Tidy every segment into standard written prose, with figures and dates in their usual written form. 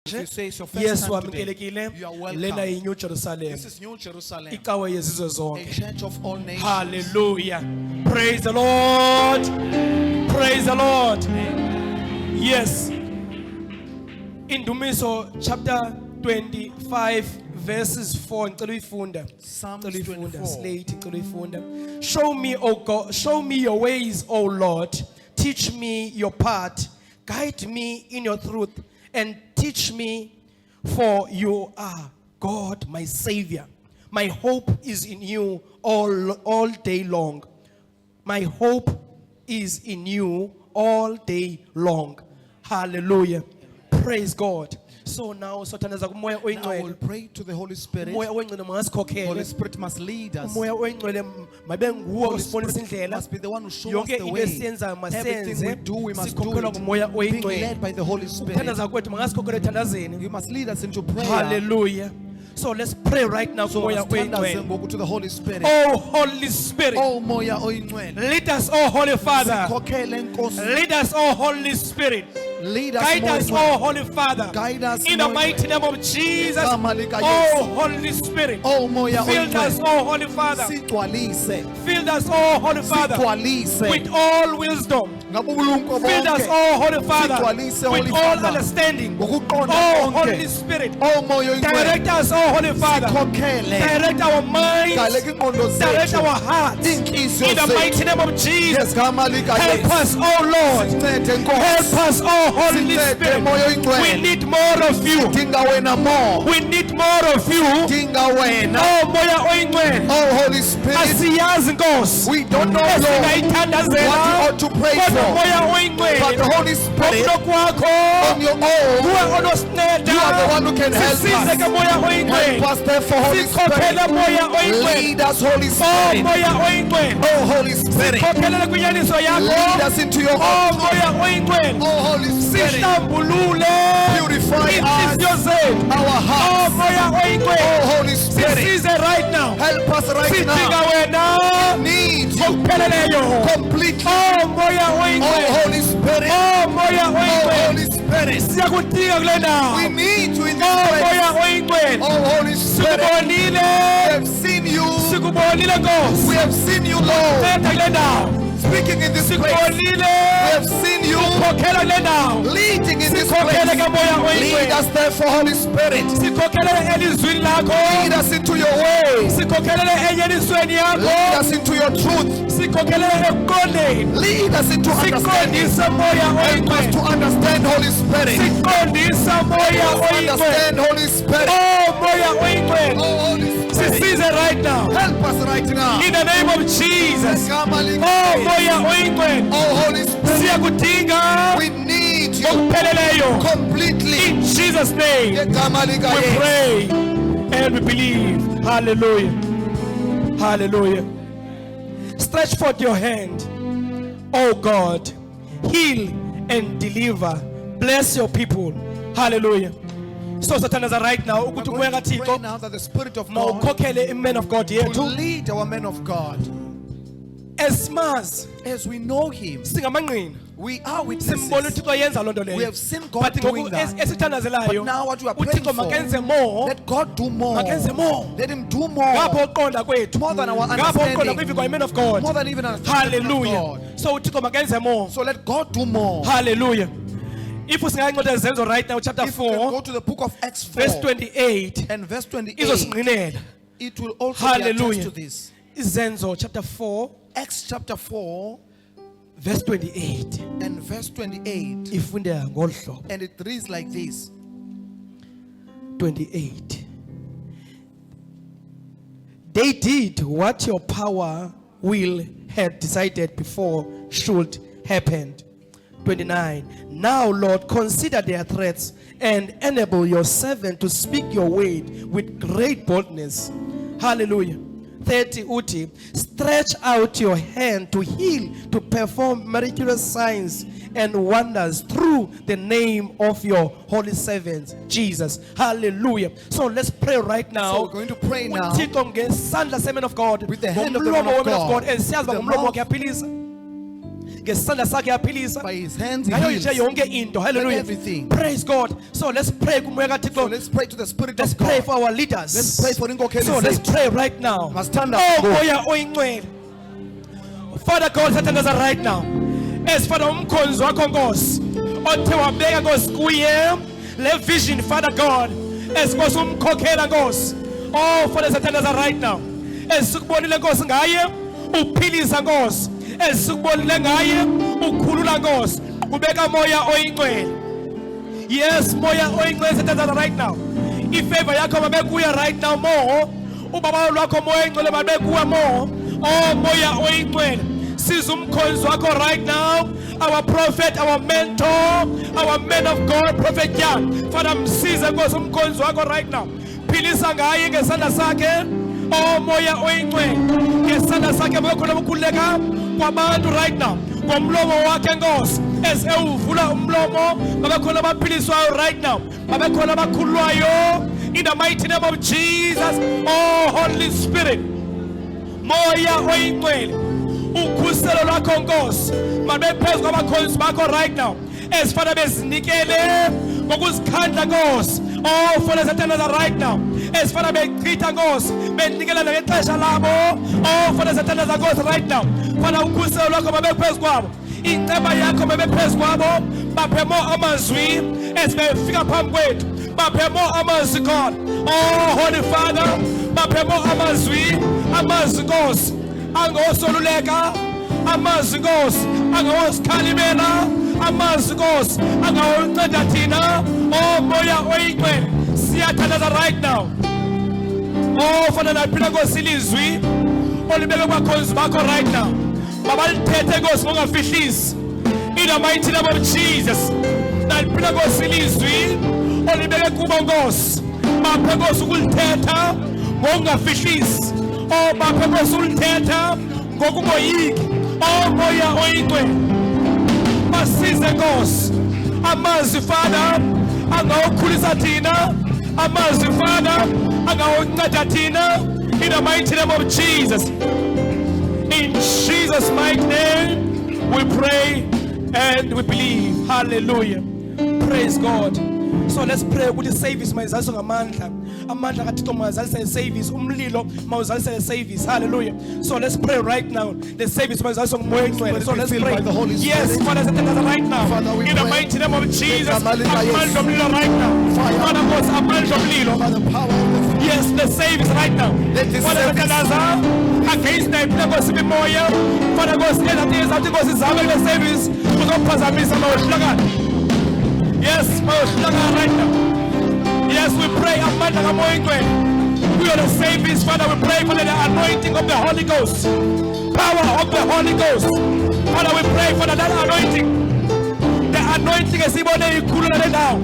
If you say it's your first Yes, time today, wamukelekile. you are welcome. Lena yi New Jerusalem. This is New Jerusalem, Ikawe yezizwe a zonke. church of all nations. Hallelujah. Praise the Lord. Praise the Lord. Yes. Indumiso chapter 25 verses 4. Psalms 24. Slate. Show me, O God, show me your ways, O Lord. Teach me your path. Guide me in your truth and teach me, for you are God, my Savior. My hope is in you all day long. My hope is in you all day long. Hallelujah. Praise God. So now, Now I will pray to the Holy Spirit. Holy Spirit must lead us. Holy Spirit must be the one who shows us the way. Everything we do, we must do it being led by the Holy Spirit. You must lead us into prayer. Hallelujah. So let's pray right now. So let's turn us to the Holy Spirit. Oh Holy Spirit, Oh moya oyingcwele. lead us, oh Holy Father. Sikhokhele Nkosi. Lead us, oh Holy Spirit. Lead us, Guide moya us, oyingcwele. oh Holy Father. Guide us, In the moya mighty name of Jesus. Igama lika Oh Yesu. Holy Spirit. Oh moya Fill us, oyingcwele. oh Holy Father. Sigcwalise. Fill us, oh Holy Father, Sigcwalise. with all wisdom. Ngabubulungu Fill us, bonke. oh Holy Father, Sigcwalise, with Holy all Father. understanding. Ngokuqonda Oh konke. Holy Spirit, Oh moya oyingcwele. direct us, oh Holy Father. Sikhokhele. Direct our minds. Galeka ingqondo Direct zethu. our hearts. Inhliziyo In the zethu. mighty name of Jesus. Ngegama lika Help Yesu. us, oh Lord. Sincede Nkosi. Help us, oh Holy Sincede Spirit. moya oyingcwele. We need more of you. Dinga wena more. We need more of you. Dinga wena. Oh moya oyingcwele. Oh Holy Spirit. Asiyazi Nkosi. We don't know, Lord, Esingayithandazela. what you ought to pray Kodwa for. moya But oyingcwele. the Holy Spirit, Ngomno kwakho. on your own, Nguwe onosinceda. you are the one who can help Sisizeke us. moya Help oyingcwele. us therefore, Holy Sikhokhele Spirit. moya oyingcwele. Lead us, Holy Oh Spirit. moya oyingcwele. Oh Holy Spirit. Sikhokhelele kwinyaniso Lead yakho. us into your Oh own. moya oyingcwele. Oh Holy Spirit. Sihlambulule Purify inhliziyo us, zethu. our Oh hearts. moya oyingcwele. Oh Holy Spirit. Sisize right now. Help us right Sidinga now. wena. Need you Ngokupheleleyo. completely. Oh moya Oh oyingcwele. Holy Spirit. Oh moya Oh oyingcwele. Holy Spirit. Siyakudinga kule ndawo. We need you in this Oh place. moya oyingcwele. Oh Holy Spirit. We Sikubonile. have seen you. Sikubonile Nkosi. We have seen you, Lord, Thetha kule ndawo. speaking in this place. We Sikubonile. have seen you Sikhokhela kule ndawo. leading in this Sikhokhele place. ke moya Lead oyingcwele. us therefore, Holy Spirit. Sikhokhelele elizwini lakho. Lead us into your way. Sikhokhelele enyenisweni Lead yakho. us into your truth. Sikhokhelele ekuqondeni. Lead us into understanding. Siqondise moya Help us to oyingcwele. understand, Holy Spirit. Siqondise moya oyingcwele. Understand, Holy Spirit. Oh moya oyingcwele. Oh, Holy Spirit. Sisize right now. Help us right now. In the name of Jesus. Gama lika Oh Yesu. moya oyingcwele. Oh, Holy Spirit. Siyakudinga We need you ngokupheleleyo. completely. In Jesus' name. Ngegama lika We Yesu. pray and we believe. Hallelujah. Hallelujah. Stretch forth your hand, oh God. Heal and deliver. Bless your people. Hallelujah. So satanaza right now ukuthi We're kumoya going to pray kaThixo now that the Spirit of God mawukhokhele imen of God to yethu lead our men of God. esimazi As we know Him, singamangqina we are simbona witnesses. uThixo yenza lonto We leyo. have seen God But doing that. esithandazelayo But now what we are praying uThixo for, makenze more let God do more. makenze more Let Him do more. ngapho uqonda kwethu More than our ngapho uqonda understanding. kwivi kwamen of God. More than even understanding of Hallelujah. God. So uThixo makenze more. So let God do more. Hallelujah. If usingayincwadi zenzo right now chapter If we can 4 go to the book of Acts 4 verse 28 and verse 28, izosinqinela. it will also Hallelujah. be attached to this. Izenzo chapter 4 Acts chapter 4 verse 28 and verse 28, ifunde ngolu hlobo. and it reads like this. 28. They did what your power will had decided before should happen. 29. Now, Lord, consider their threats and enable your servant to speak your word with great boldness. Hallelujah. 30 uti, stretch out your hand to heal, to perform miraculous signs and wonders through the name of your holy servant Jesus. Hallelujah. So let's pray right now. So we're going to pray now uThixo ngesandla semen of God, with the hand of the ngomlomo man of woman of God, God, and siyazi the ngomlomo mouth wakhe yaphilisa. ngesandla sakhe yaphilisa By his hands he ngayo heals. nje yonke into. Hallelujah. Everything. Praise God. So let's pray kumoya So kaThixo. let's pray to the Spirit Let's of pray God. for our leaders. Let's pray for inkokheli So let's zethu. pray right now. Must stand up. Oh Go. moya oyingcwele. Father God, sathandaza right now. As Father umkhonzi wakho Nkosi, othe wabeka Nkosi kuye le vision, Father God, as Nkosi umkhokhela Nkosi. Oh Father, sathandaza right now. As sikubonile Nkosi ngaye uphilisa Nkosi. As sikubonile ngaye ukhulula Nkosi. Ubeka moya oyingcwele. Yes, moya oyingcwele sathandaza right now. Ifavor yakho mabe kuya right now more. Ubaba lwakho moya oyingcwele mabe kuya more. Oh moya oyingcwele. Siza umkhonzi wakho right now, our prophet, our mentor, our man of God, Prophet Young. Father, msize Nkosi umkhonzi wakho right now. Philisa ngaye ngesandla sakhe. Oh moya oyingcwele. Ngesandla sakhe makhona ukukhuleka kwabantu right now. Ngomlomo wakhe Nkosi. As ewuvula umlomo, mabekhona abaphiliswayo right now. Mabekhona abakhulwayo in the mighty name of Jesus. Oh Holy Spirit. Moya oyingcwele. Ukhuselo lwakho Nkosi mabe phezu kwabakhonzi bakho right now. As Father bezinikele ngokuzikhandla Nkosi. Oh Father sathandaza right now. As Father bechitha Nkosi benikela ngexesha labo. Oh Father sathandaza Nkosi right now. Father ukhuselo lwakho mabe phezu kwabo. Inceba yakho mabe phezu kwabo. Baphe mo amazwi as befika phambi kwethu. Baphe mo amazwi God. Oh Holy Father, baphe mo amazwi Nkosi. Angosoluleka amazwi Nkosi angawosikhalimela amazwi Nkosi angawonceda thina. Oh moya oyingcwele siyathandaza right now. Oh Father, naphila Nkosi ilizwi olibeke kwabakhonzi bakho right now. Babalithethe Nkosi ngokungafihlisi in the mighty name of Jesus. Naphila Nkosi ilizwi olibeke kubo Nkosi. Baphe Nkosi ukulithetha ngokungafihlisi. Oh baphe Nkosi ulithetha ngokungoyiki. Oh moya oyingcwele basize Nkosi. Amazwi Father angawokhulisa thina. Amazwi Father angawonceda thina in the mighty name of Jesus. In Jesus' mighty name we pray and we believe. Hallelujah. Praise God. So let's pray ukuthi service mayizaliswe ngamandla. Amandla kaThixo mawazalise service. Umlilo mawuzalise service. Hallelujah. So let's pray right now. The service mawuzaliswe ngumoya oyingcwele. So let's pray. Yes, Father, right now. In the mighty name of Jesus. Amandla omlilo right now. Father, Nkosi amandla omlilo. Yes, the service right now. Father, sathandaza against the Nkosi bimoya. Father, Nkosi ezathi Nkosi zame le service kuzophazamisa mawuhlakana. Yes, right now. Yes, we pray amandla kamoya oyingcwele. We are the service, Father. We pray for the anointing of the Holy Ghost, power of the Holy Ghost. Father, we pray for that anointing. The anointing is ibone ikhulule now.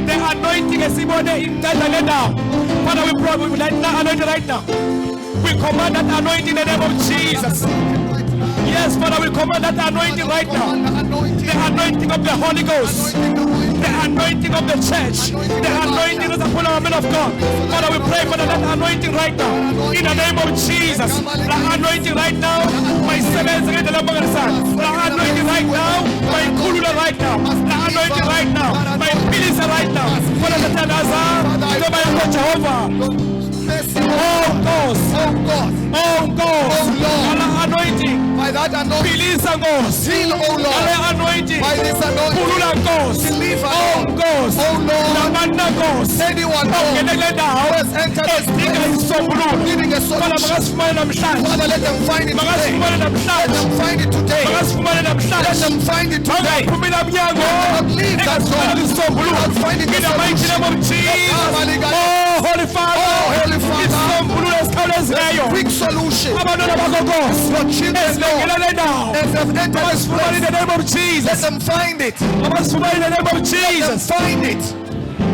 The anointing is ibone inceda now. Father, we pray with that anointing right now. We command that anointing in the name of Jesus. Yes, Father, we command that anointing right now. The anointing of the Holy Ghost. The anointing of the church. The anointing that's upon our men of God. Father, we pray for that anointing right now. In the name of Jesus. The anointing right now. My servants, the anointing right now. My kulula right now. The anointing right now. My minister right now. Father, the Tanaza. Jehovah. Oh God, oh God, anointing. By that anointing, Release a ghost. heal, oh Lord. Anointing. By this anointing, Pulula ghost. deliver, Oh ghost. oh Lord. Namanda ghost. Anyone who has entered this place needing a solution, Father, let them find it today. Let them find it today. Let them find it today. Not leave that door. Not find it in the mighty name of Jesus. Oh Holy Father, it's a quick solution. Your Your children know. As they've entered this place, in the name of Jesus. let them find it. In the name of Let them Jesus. find it.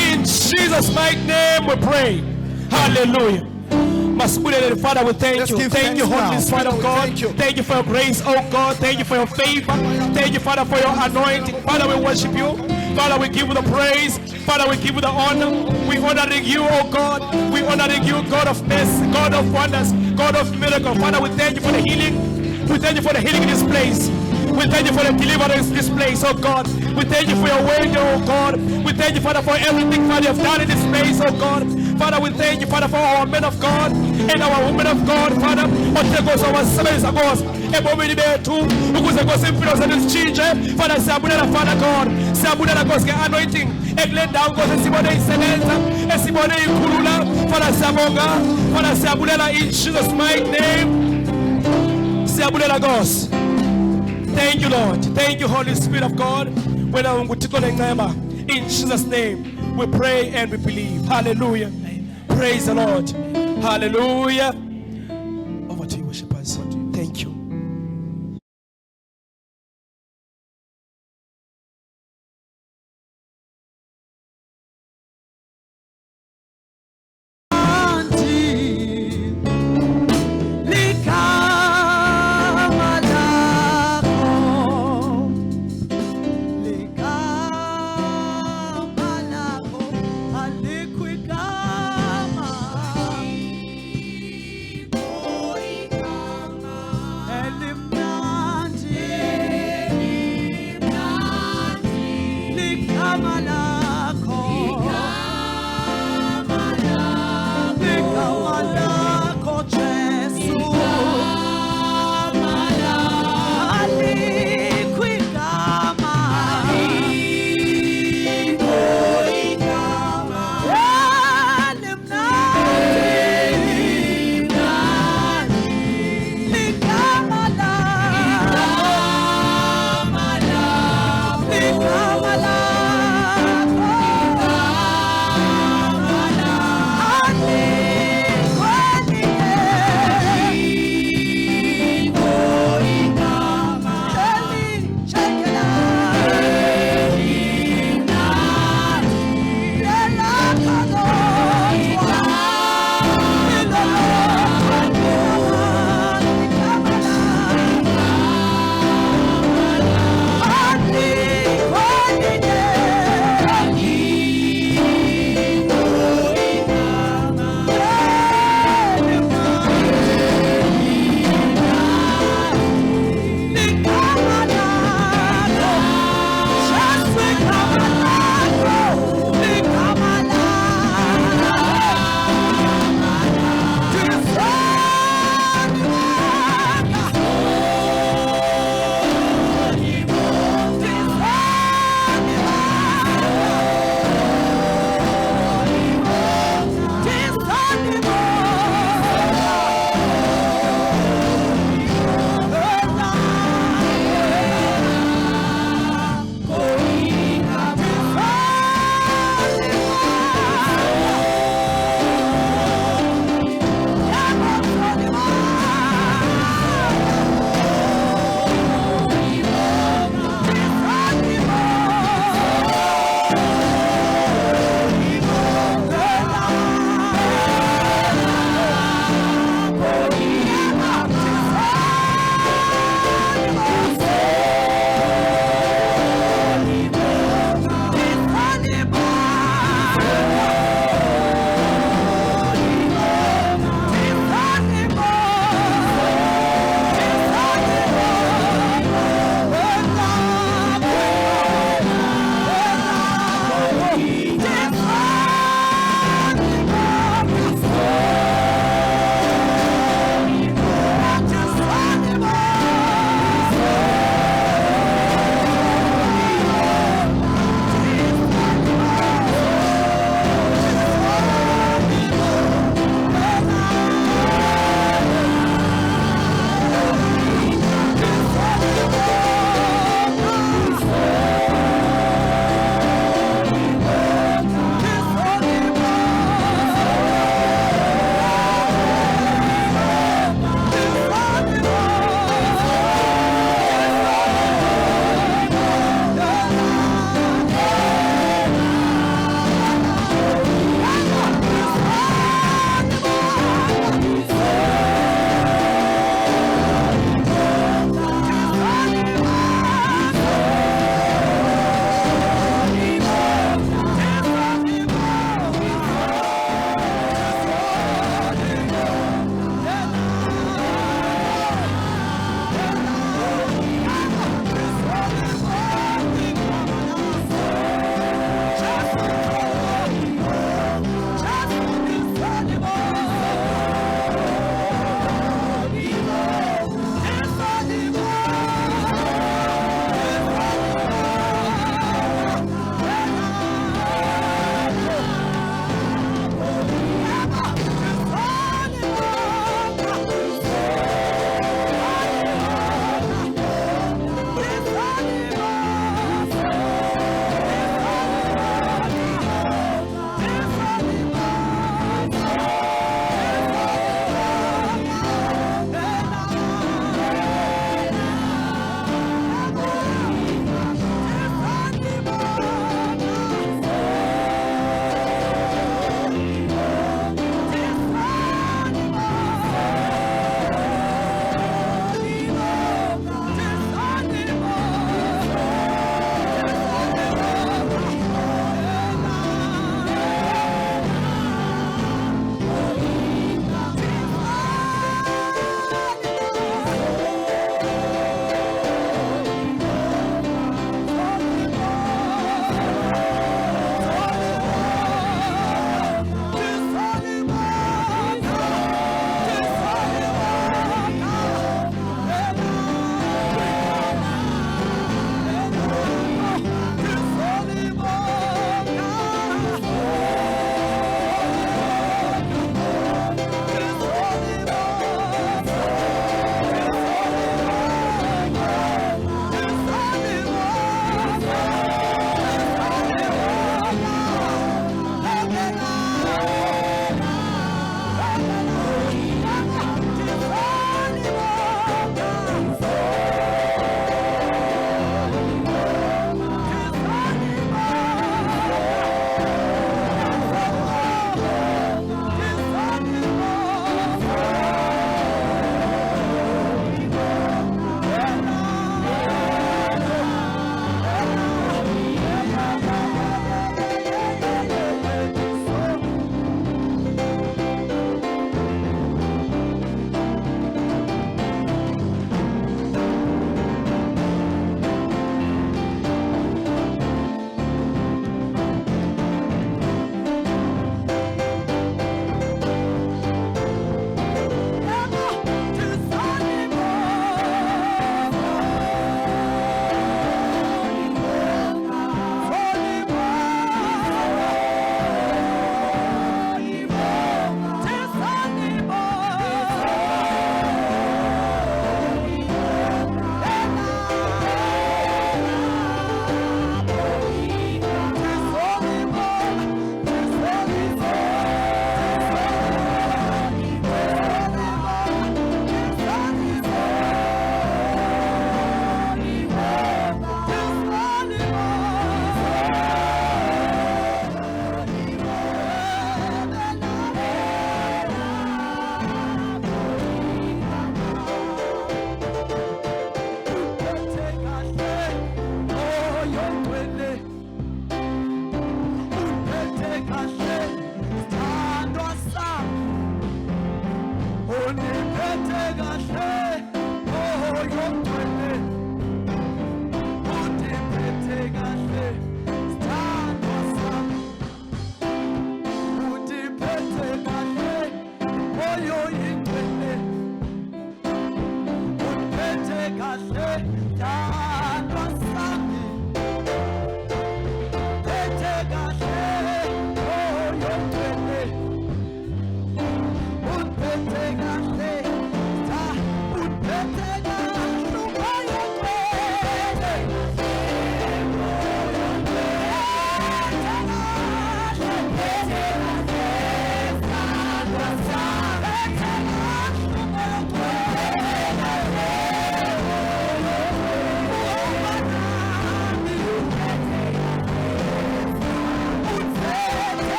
In Jesus' mighty name we pray. Hallelujah. Father, we thank Let's you. give Thank you, thanks Holy now. Spirit Father, of we God. thank you. Thank you for your grace, oh God. Thank you for your favor. Thank you, Father, for your anointing. Father, we worship you. Father, we give you the praise. Father, we give you the honor. We honoring you, oh God. We honoring you, God of mercy, God of wonders, God of miracle. Father, we thank you for the healing. We thank you for the healing in this place. We thank you for the deliverance in this place, oh God. We thank you for your word, oh God. We thank you, Father, for everything, Father, you have done in this place, oh God. Father, we thank you, Father, for our men of God and our women of God, Father. Otekoza wasebenza Nkosi ebomini bethu ukuze Nkosi impilo zethu zitshintshe. Father, siyabulela Father God. Siyabulela Nkosi ke-anointing ekule ndawo Nkosi esibone isebenza, esibone ikhulula. Father, siyabonga. Father, siyabulela in Jesus' mighty name. Siyabulela Nkosi. Thank you, Lord. Thank you, Holy Spirit of God. In Jesus' name, we pray and we believe. Hallelujah. Praise the Lord. Hallelujah. Over to you, worshipers. Thank you.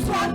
One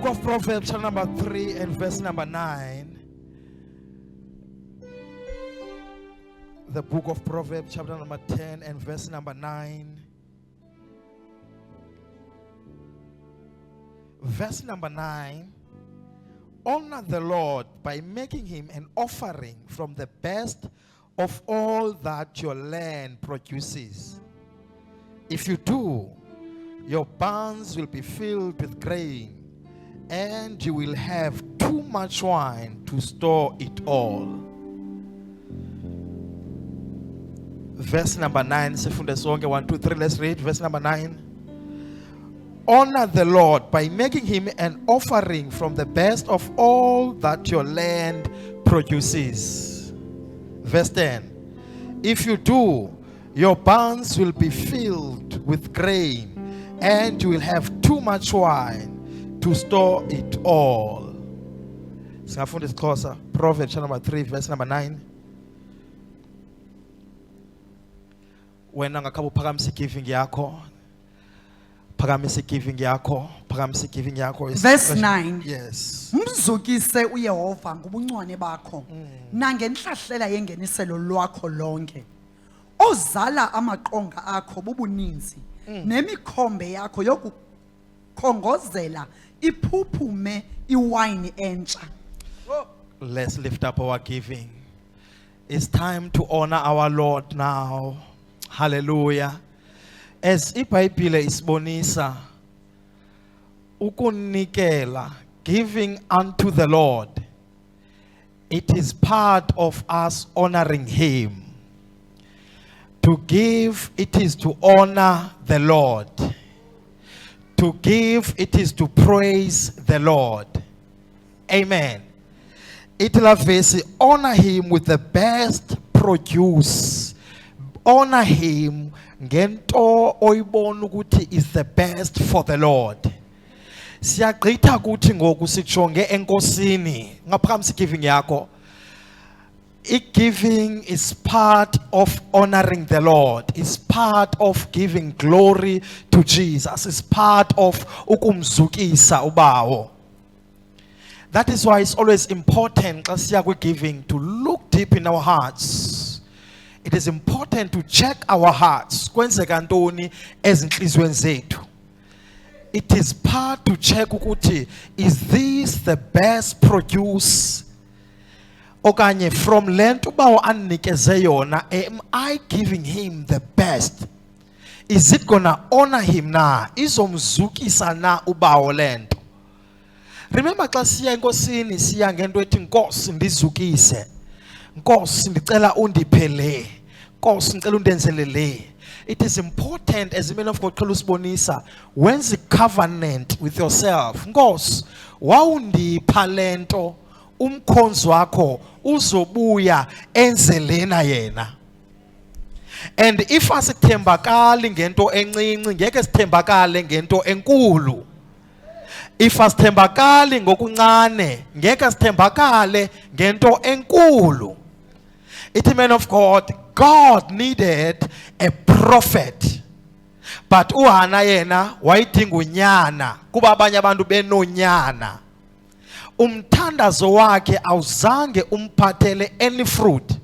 book of Proverbs, chapter number 3 and verse number 9. The book of Proverbs, chapter number 10 and verse number 9. Verse number 9. Honor the Lord by making him an offering from the best of all that your land produces. If you do, your barns will be filled with grain, and you will have too much wine to store it all. Verse number 9. 1, 2, 3. Let's read verse number 9. Honor the Lord by making him an offering from the best of all that your land produces. Verse 10. If you do, your barns will be filled with grain, and you will have too much wine to store it all. Singafunda isiXhosa. Proverbs chapter number 3 verse number 9. Wena ngakhabe uphakamisa giving yakho. Phakamisa giving yakho. Phakamisa giving yakho. Verse 9. Yes. Mzukise uYehova ngobuncwane bakho nangenhlahlela yengeniselo lwakho lonke. Ozala amaqonga akho bubuninzi nemikhombe yakho yokukhongozela iphuphume iwine entsha. Let's lift up our giving. It's time to honor our Lord now. Hallelujah. As iBhayibhile isibonisa ukunikela, giving unto the Lord, it is part of us honoring him. To give, it is to honor the Lord. To give, it is to praise the Lord. Amen. Itilavesi, honor him with the best produce. Honor him ngento oyibona ukuthi is the best for the Lord. Siyagqitha ukuthi ngoku sijonge enkosini ngaphambi giving yakho. Giving is part of honoring the Lord. It's part of giving glory to Jesus. It's part of ukumzukisa ubawo. That is why it's always important xa siya kwi-giving to look deep in our hearts. It is important to check our hearts. Kwenzeka ntoni ezinhlizweni zethu. It is part to check ukuthi, is this the best produce? Okanye from lento ubawo andinikeze yona, am I giving him the best? Is it gonna honor him na? Izomzukisa na ubawo lento? Remember xa siya enkosini siya ngento ethi Nkosi ndizukise. Nkosi ndicela undiphele. Nkosi ndicela undenzele le. It is important as a man of God xela usibonisa, when's the covenant with yourself? Nkosi wawundipha lento, umkhonzi wakho uzobuya enzelena yena. And if asithembakali ngento encinci ngeke sithembakale ngento enkulu. If asithembakali ngokuncane ngeke sithembakale ngento enkulu. It's man of God, God needed a prophet. But uHana yena wayidinga unyana kuba abanye abantu benonyana. Umthandazo wakhe awuzange umphathele any fruit.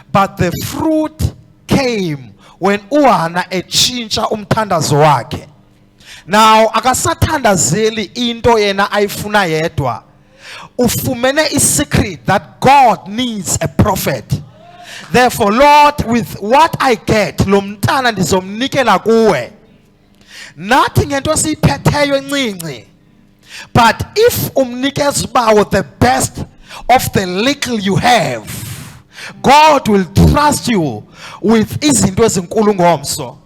But the fruit came when uHana etshintsha umthandazo wakhe. Now akasathandazeli into yena ayifuna yedwa. Ufumene is secret that God needs a prophet. Therefore, Lord, with what I get, lo mntana ndizomnikela kuwe. Nothing ngento siyiphetheyo encinci. But if umnikeza bawo the best of the little you have, God will trust you with izinto ezinkulu ngomso.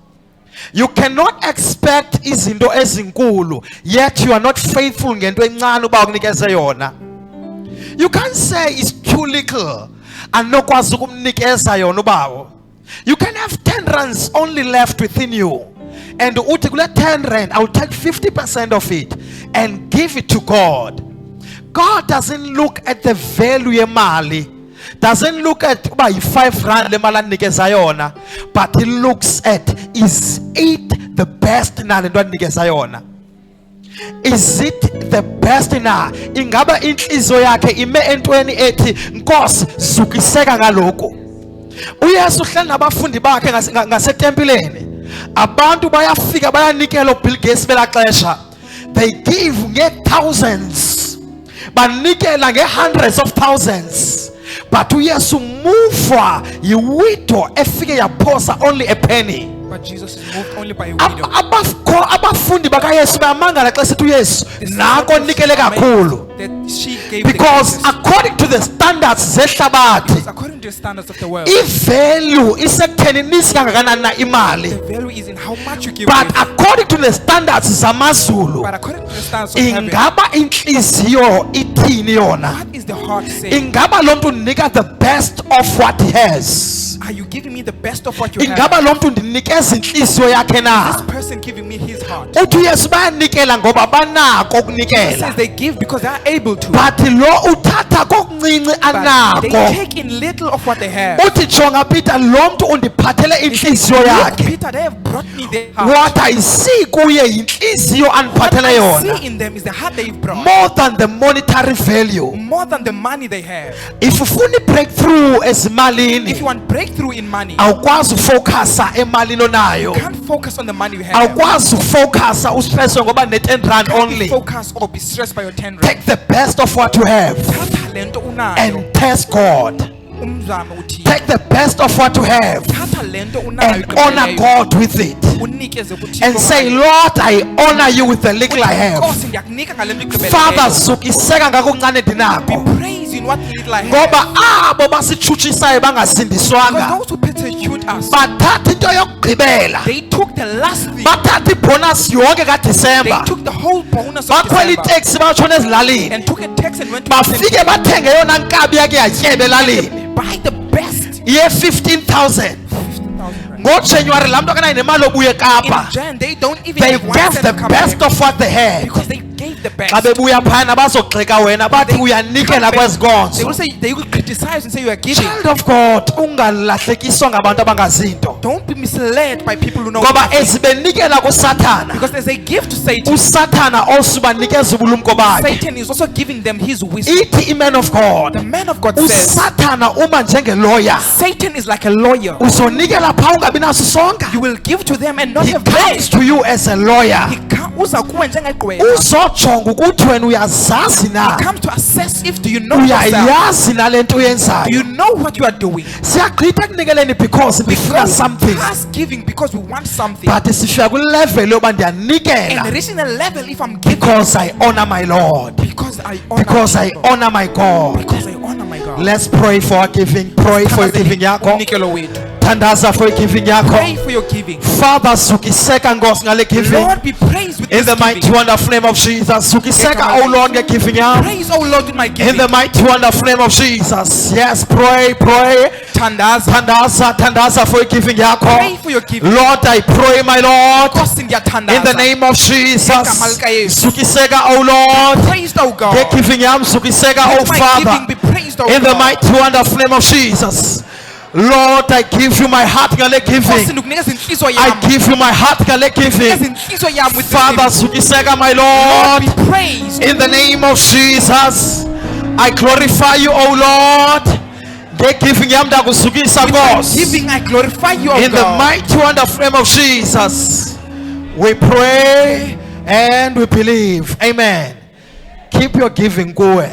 You cannot expect izinto ezinkulu, yet you are not faithful ngento encane uba ukunikeze yona. You can't say it's too little and nokwazi ukumnikeza yona ubawo. You can have 10 rands only left within you. And uthi kule 10 rand, I'll take 50% of it and give it to God. God doesn't look at the value yemali. Doesn't look at uba yi-5 rand le mali anikeza yona, but he looks at, is it the best na le nto anikeza yona? Is it the best na? Ingaba inhliziyo yakhe ime entweni ethi Nkosi zukiseka ngaloko. uYesu uhlala nabafundi bakhe ngasetempileni. Abantu bayafika bayanikela uBill Gates belaxesha. They give nge-thousands. Banikela nge-hundreds of thousands. But uYesu mufwa yiwidow efike yaphosa only a penny. But Jesus is moved only by a widow. Abafundi bakaYesu bayamangala xa sithi uYesu nako nikele kakhulu. That she gave Because the greatest. according to the standards zehlabathi, Because according to the standards of the world, i-value isekutheni nisi kangakanani na imali. the value is in how much you give. But with. according to the standards zamazulu, But according to the standards of heaven, ingaba inhliziyo ithini yona? what is the heart saying? Ingaba lo mntu ndinika the best of what he has? Are you giving me the best of what you Ingaba have? lo mntu ndinikeza inhliziyo yakhe na? This person giving me his heart. Uthi uYesu bayanikela ngoba banako He ukunikela. says they give because they are able to. But lo uthatha kokuncinci But they anako. take in little of what they have. Uthi jonga Peter lo mntu undiphathele inhliziyo Look, yakhe. Peter, they have brought me their heart. What I see kuye yinhliziyo What andiphathele I yona. see in them is the heart they've brought. More than the monetary value. More than the money they have. If ufuna breakthrough ezimalini, If you want breakthrough in money, awukwazi ufocusa emalini onayo. you can't focus on the money you have. Awukwazi ufocusa ustresswe ngoba ne-10 rand You can't only. focus or be stressed by your 10 rand. Take the best of what you have Thatha lento unayo, and test God. umzame uthini. Take the best of what you have Thatha lento unayo, and honor igqibeleyo, God with it. unikeze kuThixo And say, ngayo. Lord, I honor you with the little I have. Nkosi, ndiyakunika ngale nto igqibeleyo. Father, zukiseka ngakuncane ndinako. Praise in what little I have. Ngoba abo basitshutshisayo Because bangasindiswanga those who persecute us, bathatha into yokugqibela, they took the last thing. bathatha ibhonasi yonke They kaDisemba, took the whole bonus of bakhwela December iteksi batshona ezilalini, and took a tax and went to bafike bathenge yona nkabi yakhe yatyebe elalini buy the best. ye 15,000. 15,000 rand. NgoJanuary laa mntu akanayo nemali yobuya In eKapa. Jan, they don't even They have one gave cent the to come best back of what they had. because they gave the best. Xa bebuya phayana bazogxeka wena bathi uyanikela kwezi They will nkonzo. say, they will criticize and say you are giving. Child of God, ungalahlekiswa ngabantu abangazinto. Don't be misled by people who know Ngoba nothing. ezibenikela kuSathana, Because as they give to Satan, uSathana also ubanikeza ubulumko bakhe. Satan is also giving them his wisdom. Ithi iman of The God, man of God says, uSathana uma njengeloya Satan is like a lawyer. uzonikela phaa ungabi naso sonke. You will give to them and not He have comes money. to you as a lawyer. Uza kuwe njengegqwetha. Uzojonga ukuthi wena uyazazi na, Come to assess if do you know yourself. uyayazi nale nto Do you uyenzayo. know what you are doing? Siyagqitha ekunikeleni because ndifuna something, Us giving because we want something. but sifika kwilevel yoba ndiyanikela And reaching a level if I'm giving because I honor my Lord, because I honor because I people. honor my God. Because I honor my God. Let's pray for our giving. Pray for your giving yakho. Umnikelo wethu. Tandaza for your giving yakho. Pray for your giving. Father, zukiseka Nkosi ngale giving. Lord, be praised with In this the mighty giving. wonderful name of Jesus. Zukiseka, oh Lord, nge giving yam. Praise, oh Lord, with my In giving. the mighty wonderful name of Jesus. Yes, pray, pray. Tandaza. Tandaza for your giving yakho. Pray for your giving. Lord, I pray, my Lord, Nkosi, ndiyatandaza. in the name of Jesus. Ngegama lika Yesu. Zukiseka, oh Lord. Praised, oh God. Nge giving yam zukiseka, oh Let my Father. giving be praised, oh In the God. mighty wonderful name of Jesus. Lord, I give you my heart ngale Nkosi, giving. ndikunikeza inhliziyo I yami. give you my heart ngale Ndikunikeza giving. inhliziyo yami with Father, this giving. zukiseka, my Lord, Lord. be praised. In the name of Jesus, I glorify you, O Lord. Nge giving yam ndakuzukisa With my Nkosi. giving, I glorify you, oh In the God. mighty wonderful name of Jesus, we pray and we believe. Amen. Keep your giving going.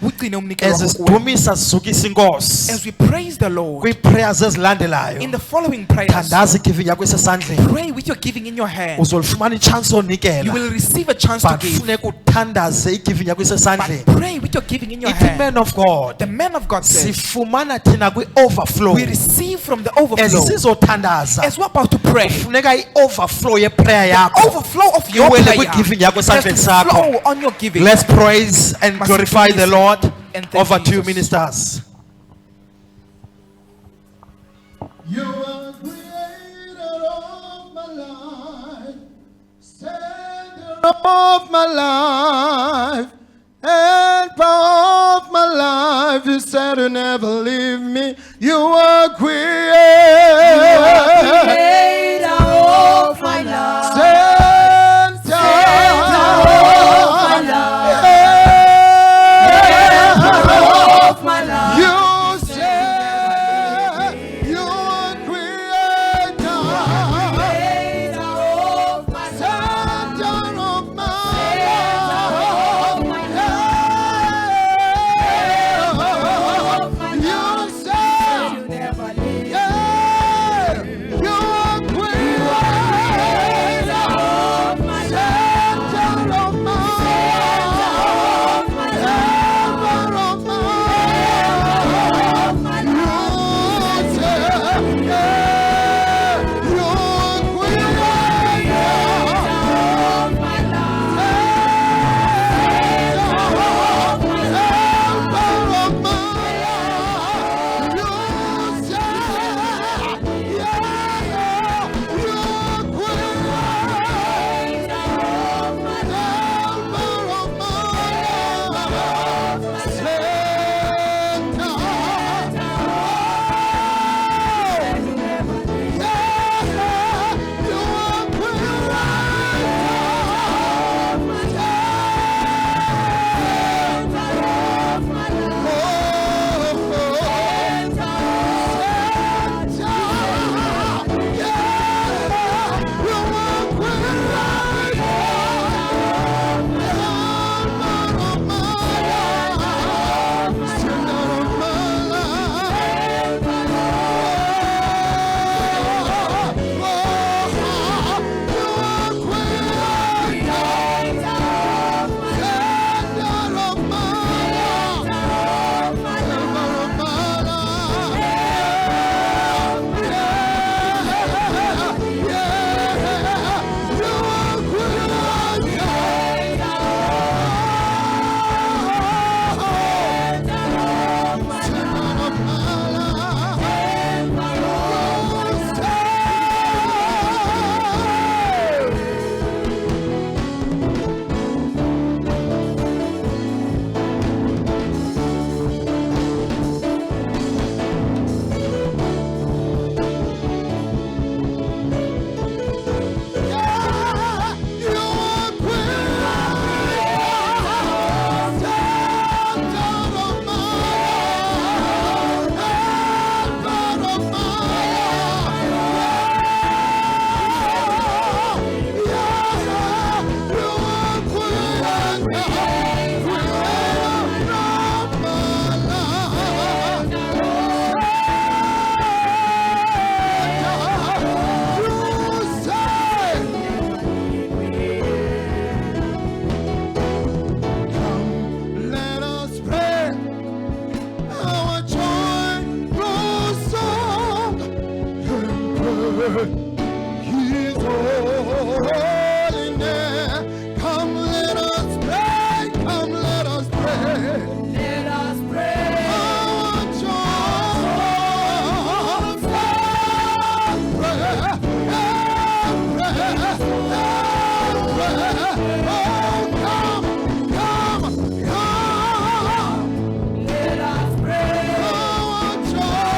Ugcine umnikelo As wakho kuwe. sidumisa sizukisa Inkosi. As we praise the Lord Kwi-prayers in ezilandelayo, the following prayers, thandaza igiving yakho isesandleni. pray with your giving in your hand. Uzolufumana ichance You onikela, will receive a chance to but give. funeka uthandaze igiving yakho But isesandleni. pray with your giving in your Ithi hand. man of God, The man of God says, sifumana thina kwi-overflow. we receive from the As overflow. sizothandaza, As we're about to pray, funeka i-overflow yeprayer yakho overflow of your iwele prayer kwigiving yakho has esandleni to sakho. flow on your giving. Let's praise and Must glorify praise the Lord. and thank Over to you, Jesus. ministers. You are creator of my life, center of my life, and power of my life. You said you never leave me. You are creator Creator of my life. center His holiness. Come, let us pray. Come, let us pray. Let us pray. Our joy, prayer, prayer, prayer. Oh, come, come, come. Let us pray. Our joy,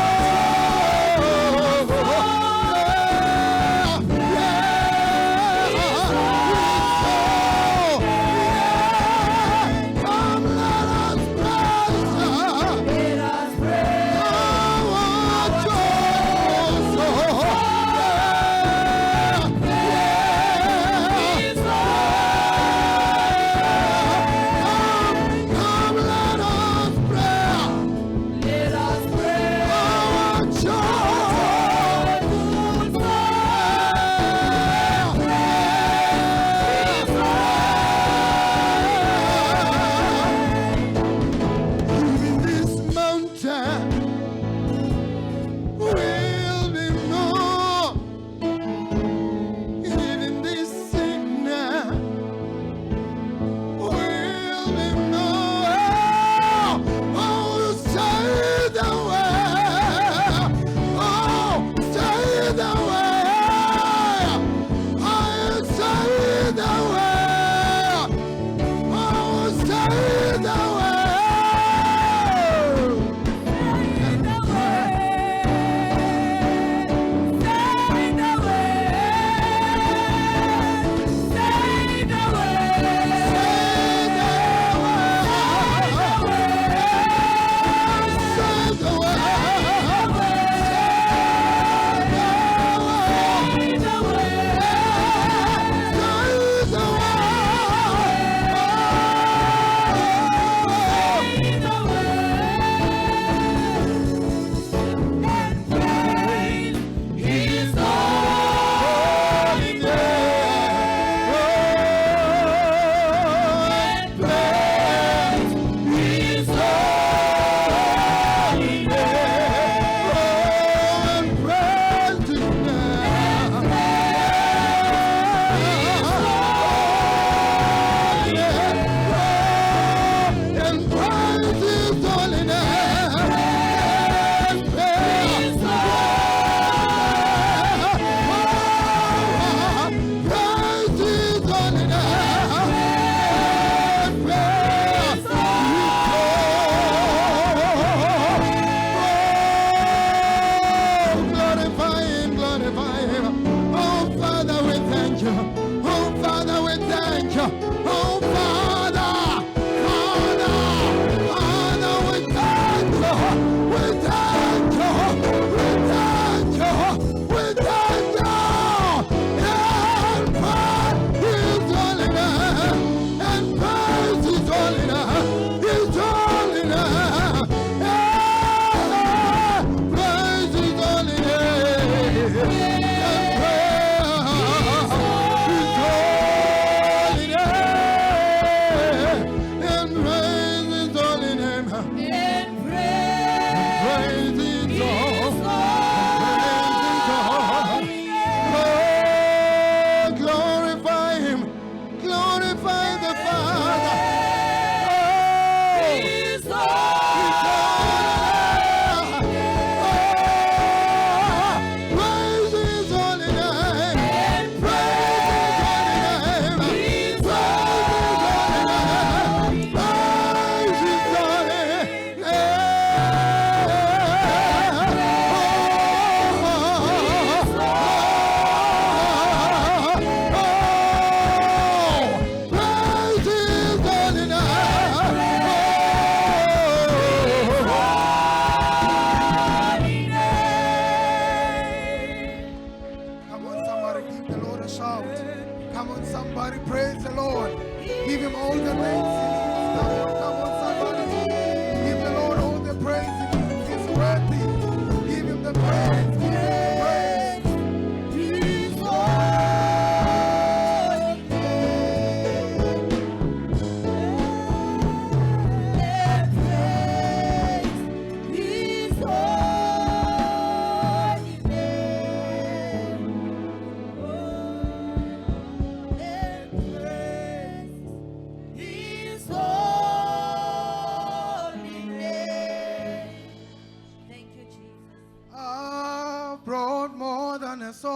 brought more than a song.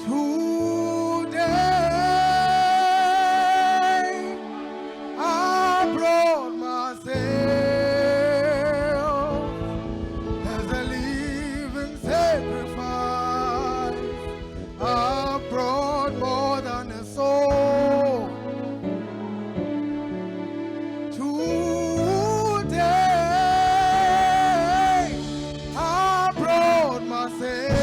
Today I brought myself as a living sacrifice. I brought more than a soul. Today I brought myself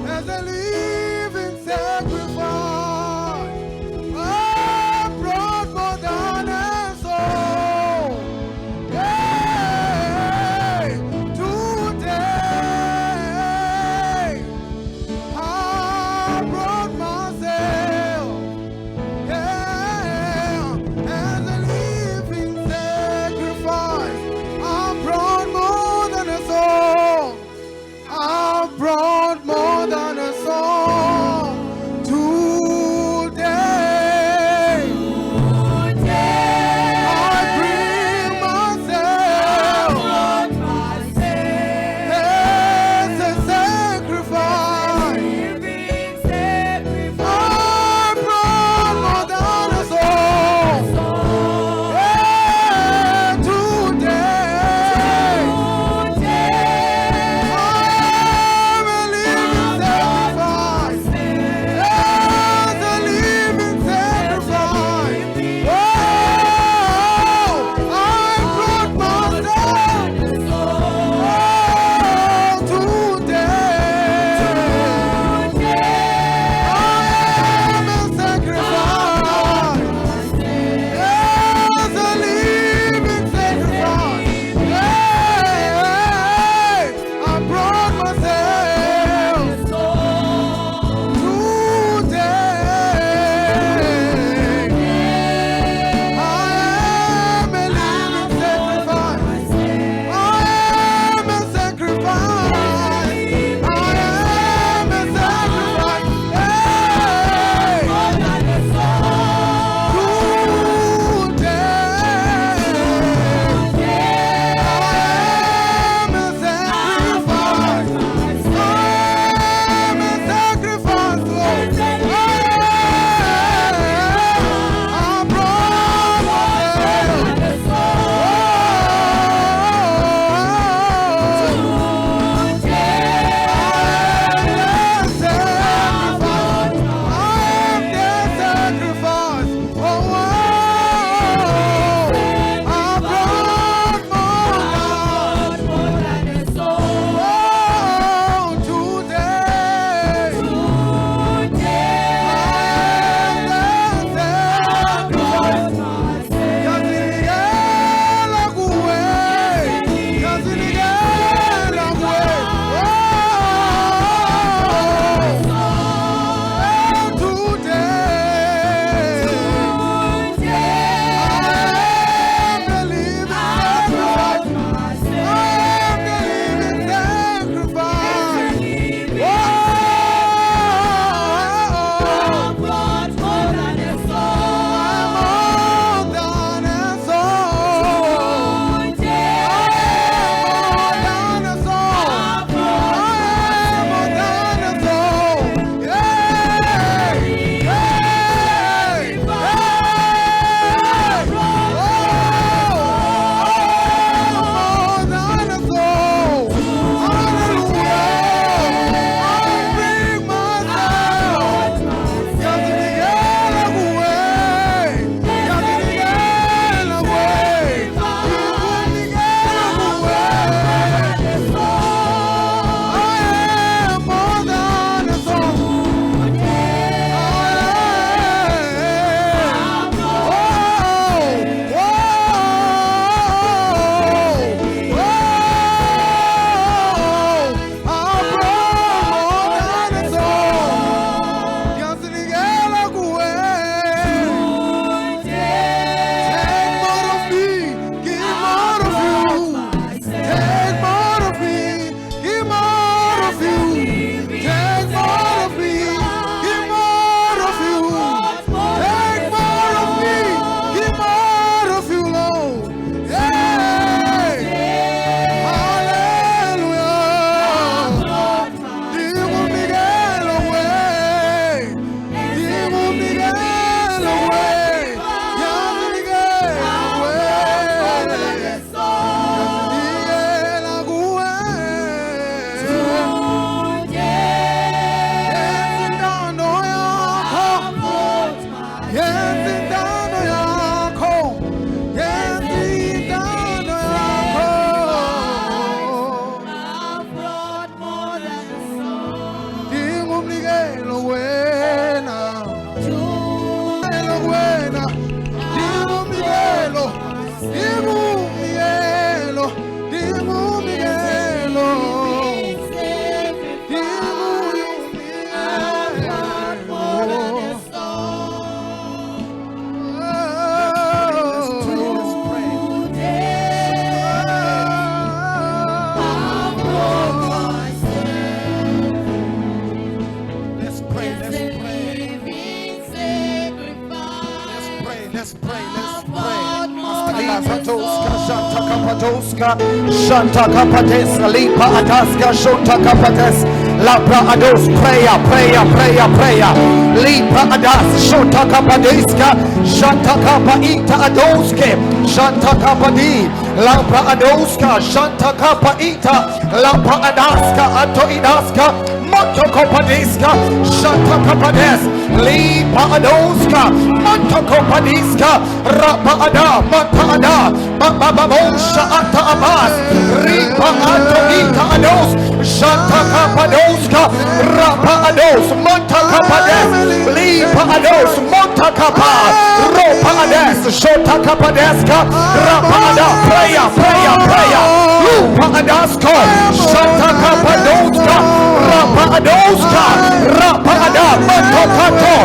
as a living sacrifice. I brought more than a soul. Yeah. Today I brought myself. Yeah. Let's pray. Kapatoska, Shanta Kapatoska, Shanta Kapates, Lipa Ataska, Shanta Kapates, Labra Ados, prayer, Lipa Adas, Shanta Kapadeska, Shanta Kapaita Adoske, Shanta Kapadi, Labra Adoska, Shanta Kapaita, Labra Adaska, Antoinaska, Monto Kopadiska, Shanta Kapades, Lipa Adoska, Monto Kopadiska, Rapa Ada, Mata Ada, Bababosha Ata Abbas, Ripa Antoita Ados, Shanta Kapadoska, Rapa Ados, Monta Kapades, Lipa Ados, Monta Kapa, Ropa Ades, Shanta Kapadeska, Rapa Ada, prayer, Lupa Adasko, Shanta Kapadoska, Rapa Adoska, Rapa Ada, Monto Kato,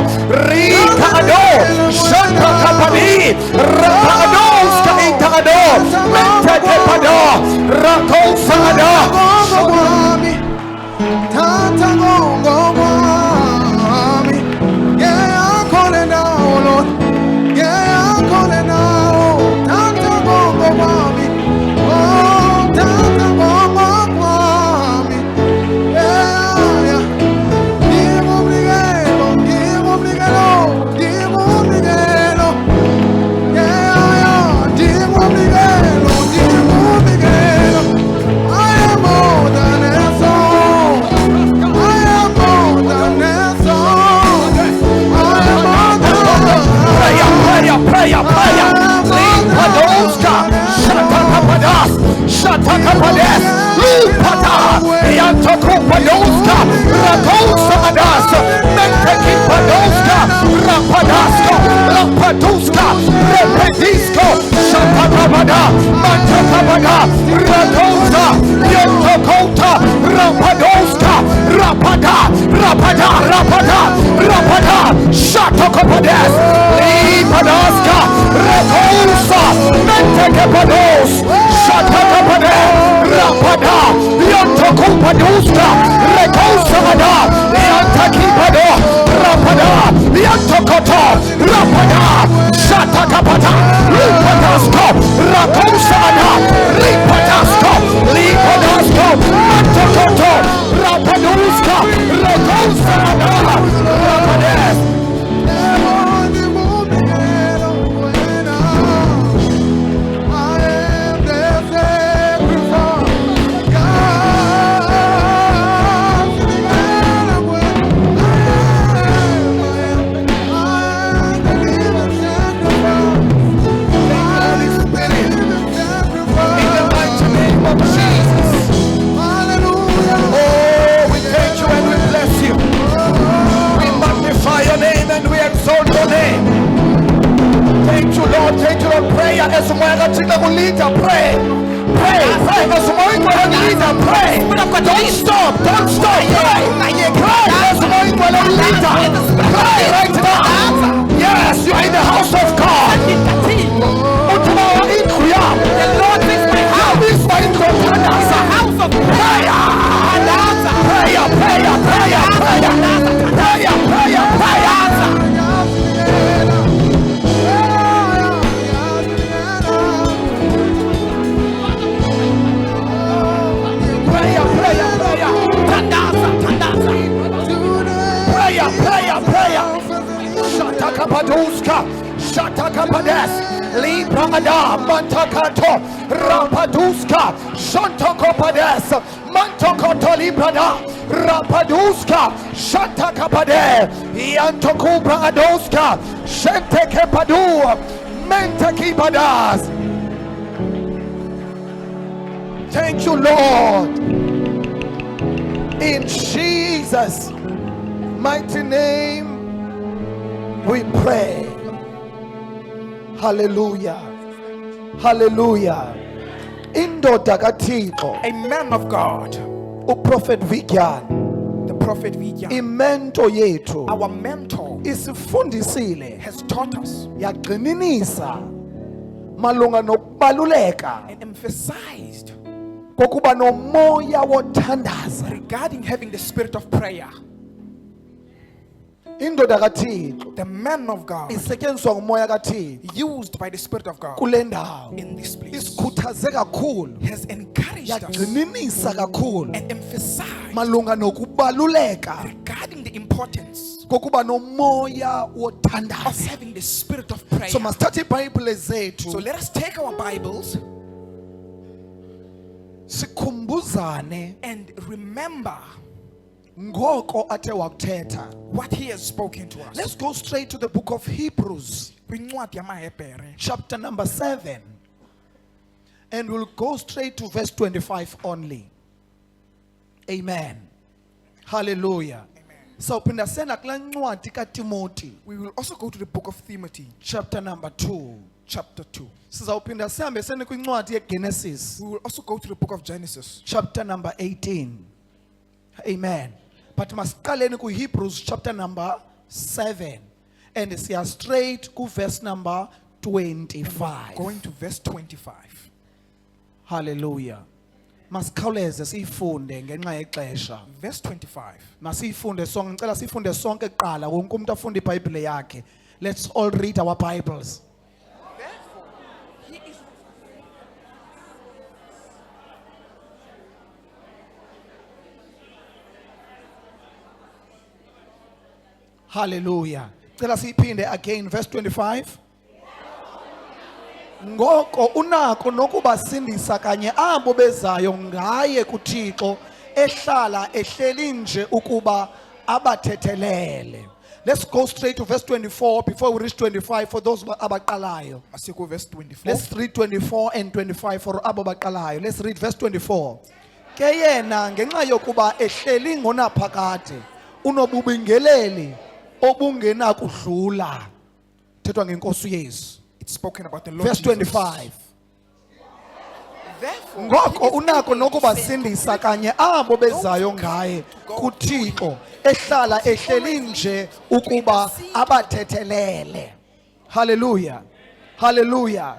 Rika Ado, Shanta Kapadi, Rapa Adoska, Ita Ado, Mente Kepada, Rakosa Ada, Mwami, tata gongo mwami, yeah, calling now, Lord, yeah, calling now, tata gongo mwami, oh, tata gongo mwami, yeah, give obrigado, yeah, give obrigado, I am more than a song. I am more than a song. I am more than a song. prayer, Lipa Adoska, Shanta Kapadas, Shanta Kapades, Lipada, Yanto Kopadoska, Rakosa Adas, Mente Kipadoska, Rapadaska, Lapaduska, Repedisco, Shanta Kapada, Manta Kapada, Rakosa, Yanto Kota, Rapadoska, Rapada, Shanta Kapades, Lipadaska, Rakosa, Mente Kipados, Shanta Kapades, Rapada, Yanto Kopadoska, Rakosa Ada, Yanta Kipado, Rapada, Yanto Koto, Rapada, Shanta Kapata, Lipadasko, Rakosa Ada, Lipadasko, Manto Koto, Rapaduska, Rakosa Ada, Rapades. Thank you, Lord. Prayer as well. Pray. As well. Pray. Don't stop. Pray as well. Pray right now. Yes, you are in the house of God. The Lord is my house. It's a house of prayer. Shata Kapades, Libra Ada, Mantakato, Rapaduska, Shanta Kapades, Mantokoto Librada, Rapaduska, Shanta Kapade, Yantokubra Adoska, Shente Kepadu, Mentakibadas. Thank you, Lord. In Jesus' mighty name we pray. Hallelujah. Hallelujah. Indoda kaThixo, A man of God, uProphet Vigyan, the prophet Vidya, imento yethu our mentor, isifundisile has taught us yagxininisa malunga nokubaluleka and emphasized kokuba nomoya wothandaza. regarding having the spirit of prayer. indoda kaThixo the man of God, isetyenziswa ngumoya kaThixo used by the Spirit of God kule ndawo in this place, isikhuthaze kakhulu has encouraged us yagxininisa kakhulu and emphasized malunga nokubaluleka regarding the importance kokuba nomoya of wothandaza. having the spirit of prayer. So masithathe iBhayibhile So zethu let us take our Bibles sikhumbuzane and remember ngoko athe wakuthetha. what he has spoken to us. Let's go straight to the book of Hebrews, Kwincwadi yamaHebhere, chapter number 7. And we'll go straight to verse 25 only. Amen. Hallelujah. So pinda sena kula ncwadi kaTimothy, we will also go to the book of Timothy, chapter number 2. chapter 2. Sizawuphinda sihambe sene kwincwadi yeGenesis, We will also go to the book of Genesis, chapter number 18. Amen. But masiqaleni kuHebrews chapter number 7 and siya straight ku verse number 25. going to verse 25. Hallelujah. Masikhawuleze siyifunde ngenxa yexesha. Verse 25. Masiyifunde sonke, ngicela sifunde sonke kuqala wonke umuntu afunde iBhayibhile yakhe. Let's all read our Bibles. Hallelujah. Cela siyiphinde again verse 25. Ngoko unako nokubasindisa kanye abo bezayo ngaye kuThixo ehlala ehleli nje ukuba abathethelele. Let's go straight to verse 24 before we reach 25 for those abaqalayo. Masiko verse 24. Let's read 24 and 25 for abo baqalayo. Let's read verse 24. Ke yena ngenxa yokuba ehleli ngonaphakade unobubingeleli obungena kudlula. Thethwa ngenkosi uYesu. It's spoken about the Lord Verse Jesus. 25. Therefore, Ngoko he is unako able to nokubasindisa save kanye abo bezayo ngaye kuThixo ehlala ehleli nje ukuba abathethelele. Hallelujah. Hallelujah.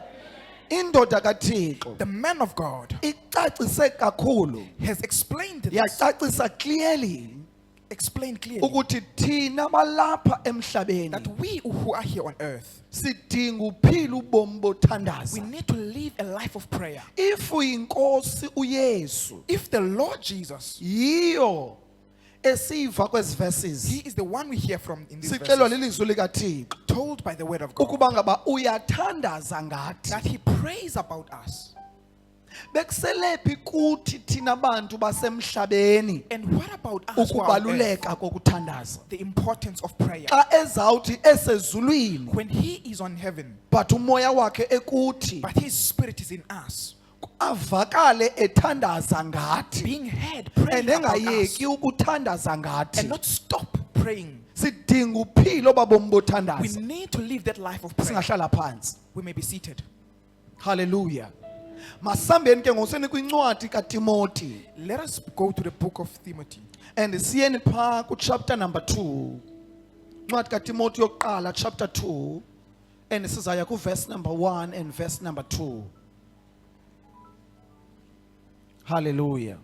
Indoda kaThixo the man of God icacise kakhulu. has explained this, Yacacisa clearly explained clearly ukuthi thina balapha emhlabeni that we who are here on earth, sidinga uphila ubomi we bothandaza. need to live a life of prayer. If uyinkosi uYesu If the Lord Jesus, yiyo esiva kwezi verses he is the one we hear from in these sixelwa verses, lilizwi likaThixo told by the word of God, ukuba ngaba uyathandaza ngathi. that he prays about us. Bekuselephi kuthi thina bantu basemhlabeni And what about us who are on earth? ukubaluleka kokuthandaza The importance of prayer. xa ezawuthi esezulwini When he is on heaven, but umoya wakhe ekuthi but his spirit is in us, avakale ethandaza ngathi being heard, praying and about us, engayeki ukuthandaza and ngathi. not stop praying. Sidinga uphilo babomi We bothandaza. need to live that life of prayer. Singahlala phansi. We may be seated. Hallelujah. Masambeni ke ngoseni kwincwadi kaTimothy Let us go to the book of Timothy. and siyeni pha ku chapter number 2. Ncwadi kaTimothy yokuqala chapter 2 and sizaya ku verse number 1 and verse number 2. Hallelujah.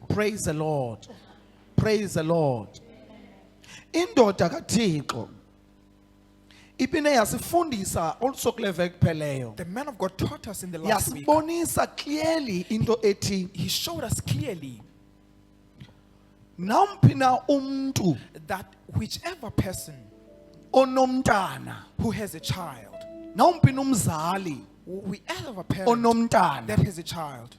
Praise the Lord. Praise the Lord. Indoda kaThixo ipine yasifundisa also kule veki pheleyo. The man of God taught us in the last week. Yasibonisa clearly into ethi He showed us clearly namphi na umuntu that whichever person onomntana, who has a child, namphi umzali whichever parent onomntana that has a child,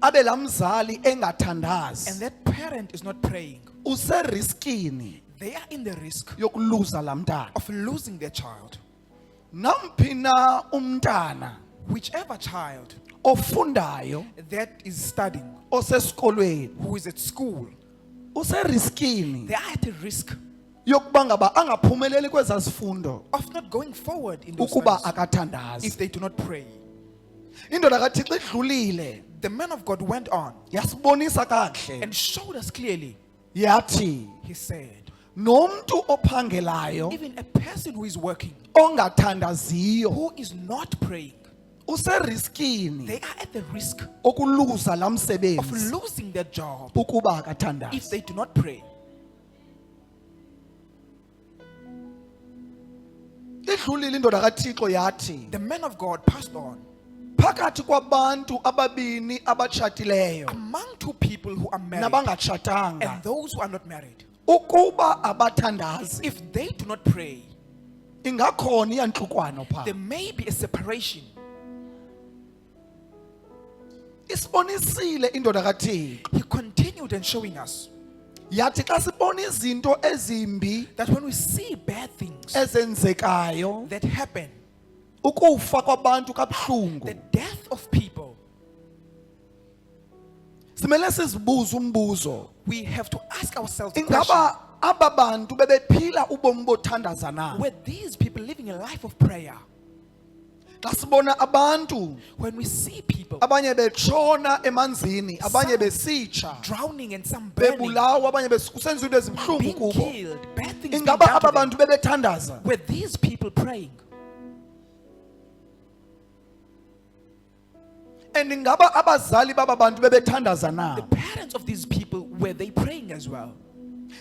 abe lamzali and engathandazi that parent is not praying, useriskini they are in the risk yokuluza lamntana. of losing their child. Namphi na umntana Whichever child ofundayo that is studying, osesikolweni who is at school, useriskini they are at a risk yokuba ngaba angaphumeleli kwezazifundo of not going forward in those ukuba studies akathandazi. if they do not pray. Indoda kaThixo idlulile The man of God went on yasibonisa kahle and showed us clearly. yathi He said, nomuntu ophangelayo even a person who is working, ongathandaziyo who is not praying, useriskini they are at the risk okuluza of lamsebenzi losing their job ukuba if akathandazi. they do not pray. idlulile indoda kaThixo yathi The man of God passed on. phakathi kwabantu ababini abatshatileyo Among two people who are married nabangatshatanga and those who are not married, ukuba abathandazi if they do not pray, ingakhona iyantlukwano pha there may be a separation. isibonisile indoda kaThixo He continued and showing us yathi xa sibona izinto ezimbi that when we see bad things ezenzekayo that happen, ukufa kwabantu kabuhlungu the death of people, simele sizibuze umbuzo we have to ask ourselves the question, ingaba aba bantu bebephila ubomi bothandaza na were these people living a life of prayer? xa sibona abantu When we see people abanye betshona emanzini abanye besitsha drowning and some burning, bebulawa abanye kusenza into ezimhlungu being kubo killed, bad things being ingaba done aba to them, bantu bebethandaza were these people praying? and ingaba abazali baba bantu bebethandaza na The parents of these people, were they praying as well?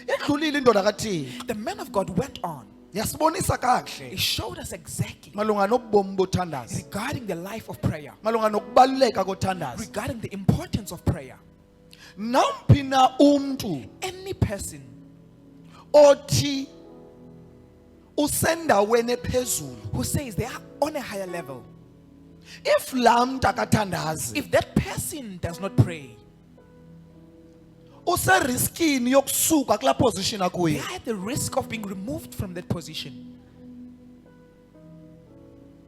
idlulile indoda kaThixo The man of God went on. yasibonisa He kakuhle showed us exactly malunga nobomi bothandaza regarding the life of prayer, malunga nokubaluleka kothandaza regarding the importance of prayer. nawumphi na umntu Any person othi usendaweni ephezulu who says they are on a higher level, if laa mntu akathandazi if that person does not pray, useriskini yokusuka kulaa position they akuyo are at the risk of being removed from that position.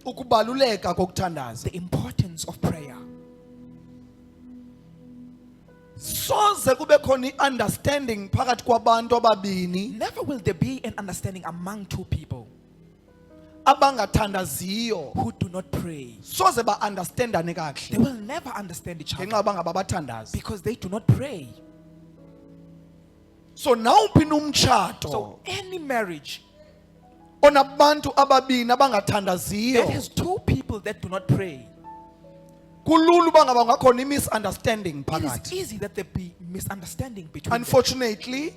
ukubaluleka kokuthandaza The importance of prayer. soze kube khona i-understanding phakathi kwabantu ababini Never will there be an understanding among two people abangathandaziyo who do not pray. soze ba-understandane kakuhle They will never understand each ngenxa other yoba ngaba abathandazi because they do not pray. so nawuphi numtshato So any marriage onabantu ababini abangathandaziyo that has two people that do not pray, kulula uba ngaba ngakhona i-misunderstanding it phakathi is easy that there be misunderstanding between them, unfortunately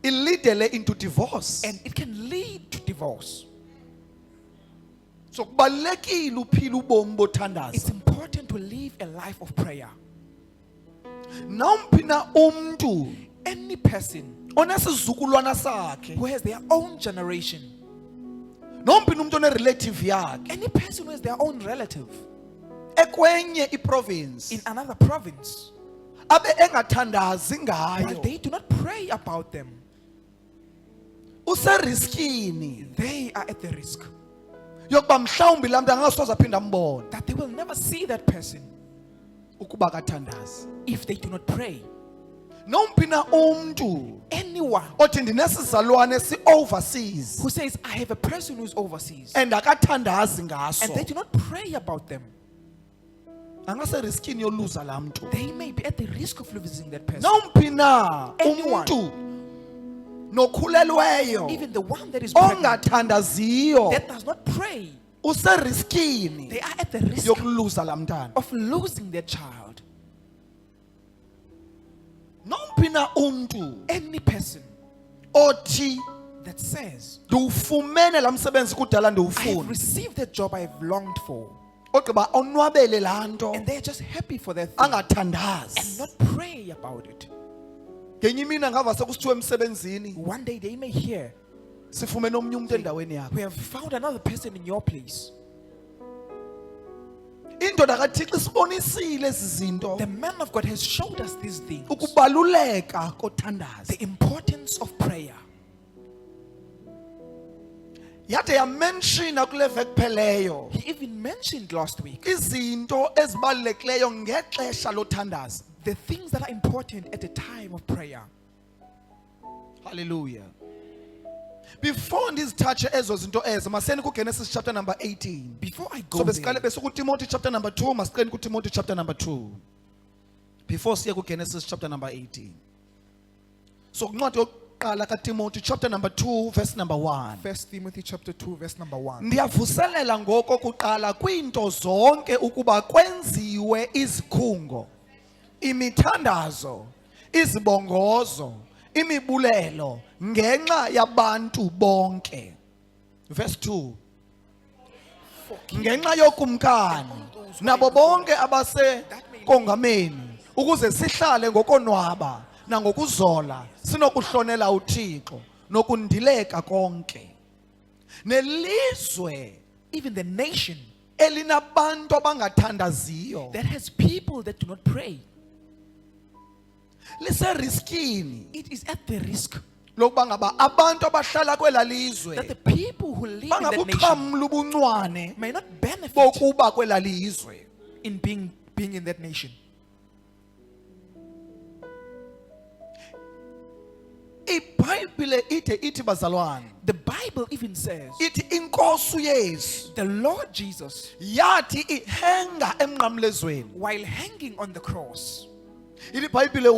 ilidele into divorce and it can lead to divorce. so kubalulekile uphila ubomi It's bothandaza important to live a life of prayer. nawumphi na umntu Any person onesizukulwana sakhe who has their own generation, nomphi na umntu onerelative yakhe any person who has their own relative ekwenye iprovince in another province, abe engathandazi while ngayo they do not pray about them, useriskini they are at the risk yokuba mhlawumbi laa mntu angasoze aphinde ambone that they will never see that person ukuba akathandazi if they do not pray. nomphi na umntu Anyone othi ndinesizalwane si-overseas who says, I have a person who's overseas, and akathandazi and ngaso they do not pray about them, angaseriskini yoluza laa mntu they may be at the risk of losing that person. nomphi na Anyone. umntu nokhulelweyo Even the one that is pregnant, ongathandaziyo that does not pray, useriskini they are at the risk yokuluza laa mntana of losing their child. nomphi na umntu Any person othi that says, ndiwufumene laa msebenzi kudala I have ndiwufuna received the job I have longed for, ogqiba onwabele laa nto and they're just happy for their thing and angathandazi not pray about it. ngenye imini angava sekusithiwa emsebenzini One day they may hear, sifumene omnye umntu endaweni yakho we have found another person in your place. indoda kaThixo isibonisile ezi zinto The man of God has showed us these things. ukubaluleka kothandaza The importance of prayer. yade yamenshina kule veki pheleyo He even mentioned last week izinto ezibalulekileyo ngexesha lothandaza the things that are important at a time of prayer. hallelujah before ndizithatshe ezo zinto ezo maseni kuGenesis chapter number 18 Before I go so besiqale there, besikuTimothy chapter number 2 masiqeni kuTimothy chapter number 2 before siye kuGenesis chapter number 18 so kuncwadi yokuqala kaTimothy chapter number 2 verse number 1 1 Timothy chapter 2 verse number 1. ndiyavuselela ngoko kuqala kwiinto zonke ukuba kwenziwe izikhungo imithandazo izibongozo imibulelo ngenxa yabantu bonke verse 2 ngenxa yokumkani nabo bonke abasekongameni ukuze sihlale ngokonwaba nangokuzola sinokuhlonela uThixo nokundileka konke nelizwe Even the nation elinabantu abangathandaziyo that has people that do not pray, liseriskini it is at the risk lokuba ngaba abantu abahlala kwela lizwe that the people who live in that nation bangabuqhamla ubuncwane may not benefit bokuba kwela lizwe. in being in that nation. iBhayibhile ithi bazalwane, The Bible even says ithi inkosi uYesu the Lord Jesus, yathi ihenga emnqamlezweni. while hanging on the cross, Ithi iBhayibhile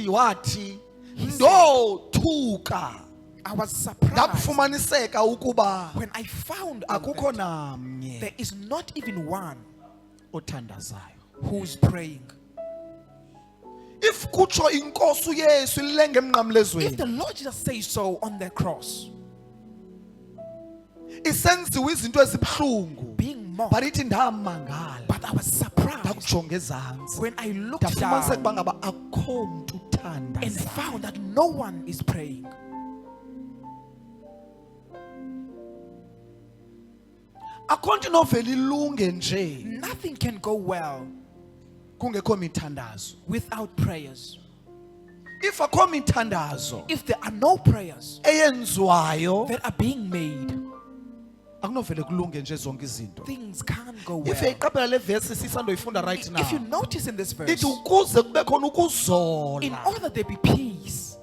wathi ndothuka I was surprised ndakufumaniseka ukuba when I found out akukho that namnye there is not even one othandazayo. who's praying. If kutsho inkosi uYesu ilenge If emnqamlezweni the Lord Jesus says so on the cross, isenziwe izinto ezibhlungu, being mocked, but ithi ndamangala but I was surprised ndakujonga ezantsi when I looked ndafumaniseka down uba ngaba akho mntu and uthandazayo. found that no one is praying. Akho nto inovela ilunge nje Nothing can go well kungekho mithandazo. without prayers. If akho mithandazo If there are no prayers eyenziwayo that are being made, akunovele kulunge nje zonke izinto. things can't go If well. yayiqaphela le verse sisandoyifunda right now, If you notice in this verse, ithi ukuze kube khona in ukuzola order there be peace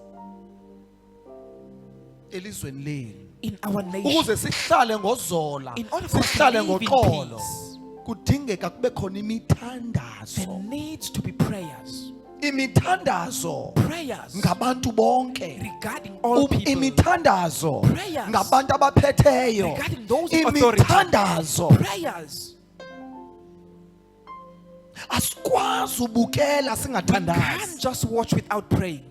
elizweni lenu, in our nation, ukuze sihlale ngozola, in order for us to sihlale live in ngoxolo, peace, kudingeka kube khona there imithandazo. needs to be prayers. Imithandazo Prayers ngabantu bonke. regarding all people. Imithandazo Prayers ngabantu abaphetheyo. regarding those in authority. Imithandazo Prayers. asikwazi ubukela Can't singathandazi. just watch without praying.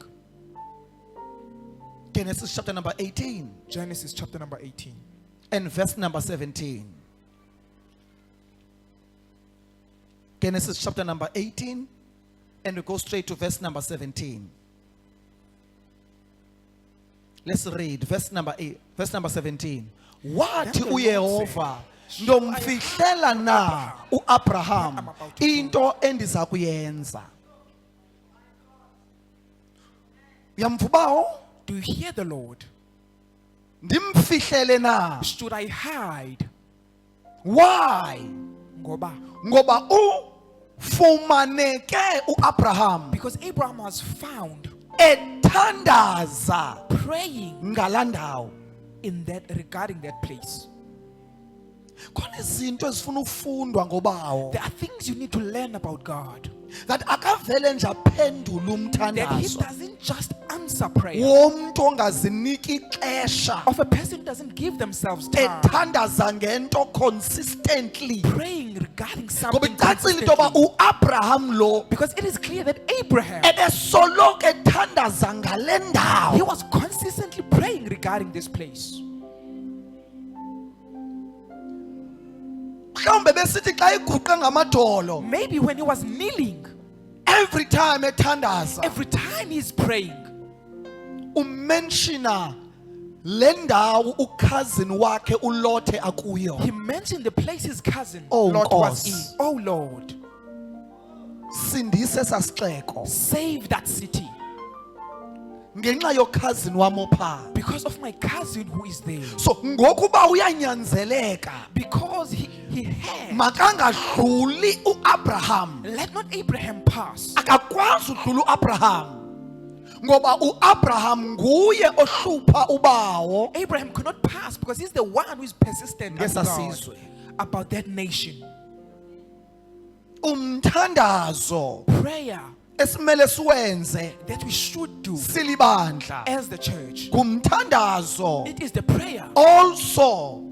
Genesis chapter number 18 Genesis chapter number 18. and verse number 17. Genesis chapter number 18 and we go straight to verse number 17. Let's read verse number 17. Wathi Then the Lord uYehova said, ndomfihlela na uAbraham into endiza kuyenza. Uyamvubawo? Do you hear the Lord? Ndimfihlele na. Should I hide? Why? Ngoba. Ngoba ufumaneke uAbraham Because Abraham was found ethandaza praying ngalandawo. in that regarding that place. Khona izinto ezifuna ufundwa ngobawo There are things you need to learn about God. that akavele nje aphendule That He umthandazo doesn't just answer prayer womuntu ongaziniki ixesha of a person who doesn't give themselves time ethandaza ngento consistently. praying regarding Ngoba something icacile into yoba consistently. uAbraham lo Because it is clear that Abraham, ebesoloko ethandaza ngale he ndawo. was consistently praying regarding this place. Mhlawumbe besithi xa iguqe ngamadolo Maybe when he was kneeling, every time ethandaza every time he's praying, umenshina le ndawo ucousin wakhe uLothe akuyo. he mentioned the place his cousin Oh, Lot was Nkosi. in. Oh Lord, Sindise sasixeko save that city ngenxa yocousin wam opha. because of my cousin who is there. So ngokuba uyanyanzeleka Because he had. makangadluli uAbraham. Let not Abraham pass. Akakwazi udlula uAbraham. Ngoba uAbraham nguye ohlupha ubawo Abraham could not pass because he's the one who is persistent Ngesa unto God sizwe. about that nation. umthandazo Prayer esimele siwenze that we should do silibandla as the church. kumthandazo It is the prayer also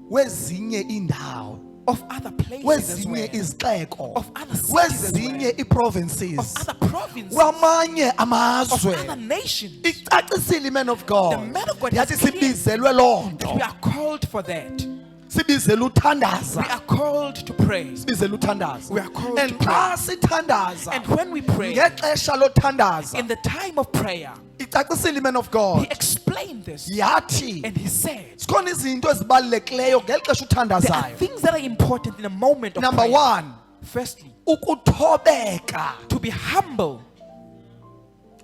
wezinye indawo, of other places as well, wezinye izixeko, of other cities as wezinye well, iprovinces, of other provinces, kwamanye of amazwe. other nations. Icacisile man of The God man of God has yathi cleared sibizelwe loo that we nto. are called for that. sibizela uthandaza, We are called to pray. sibizela uthandaza. We are called And to pray. xa sithandaza, And when we pray, ngexesha lothandaza, in the time of prayer, icacisile man of he God, explained this. yathi And he said, zikhona izinto ezibalulekileyo ngeli xesha there are uthandazayo. things that are important in a moment of Number prayer. one, Firstly, ukuthobeka, to be humble.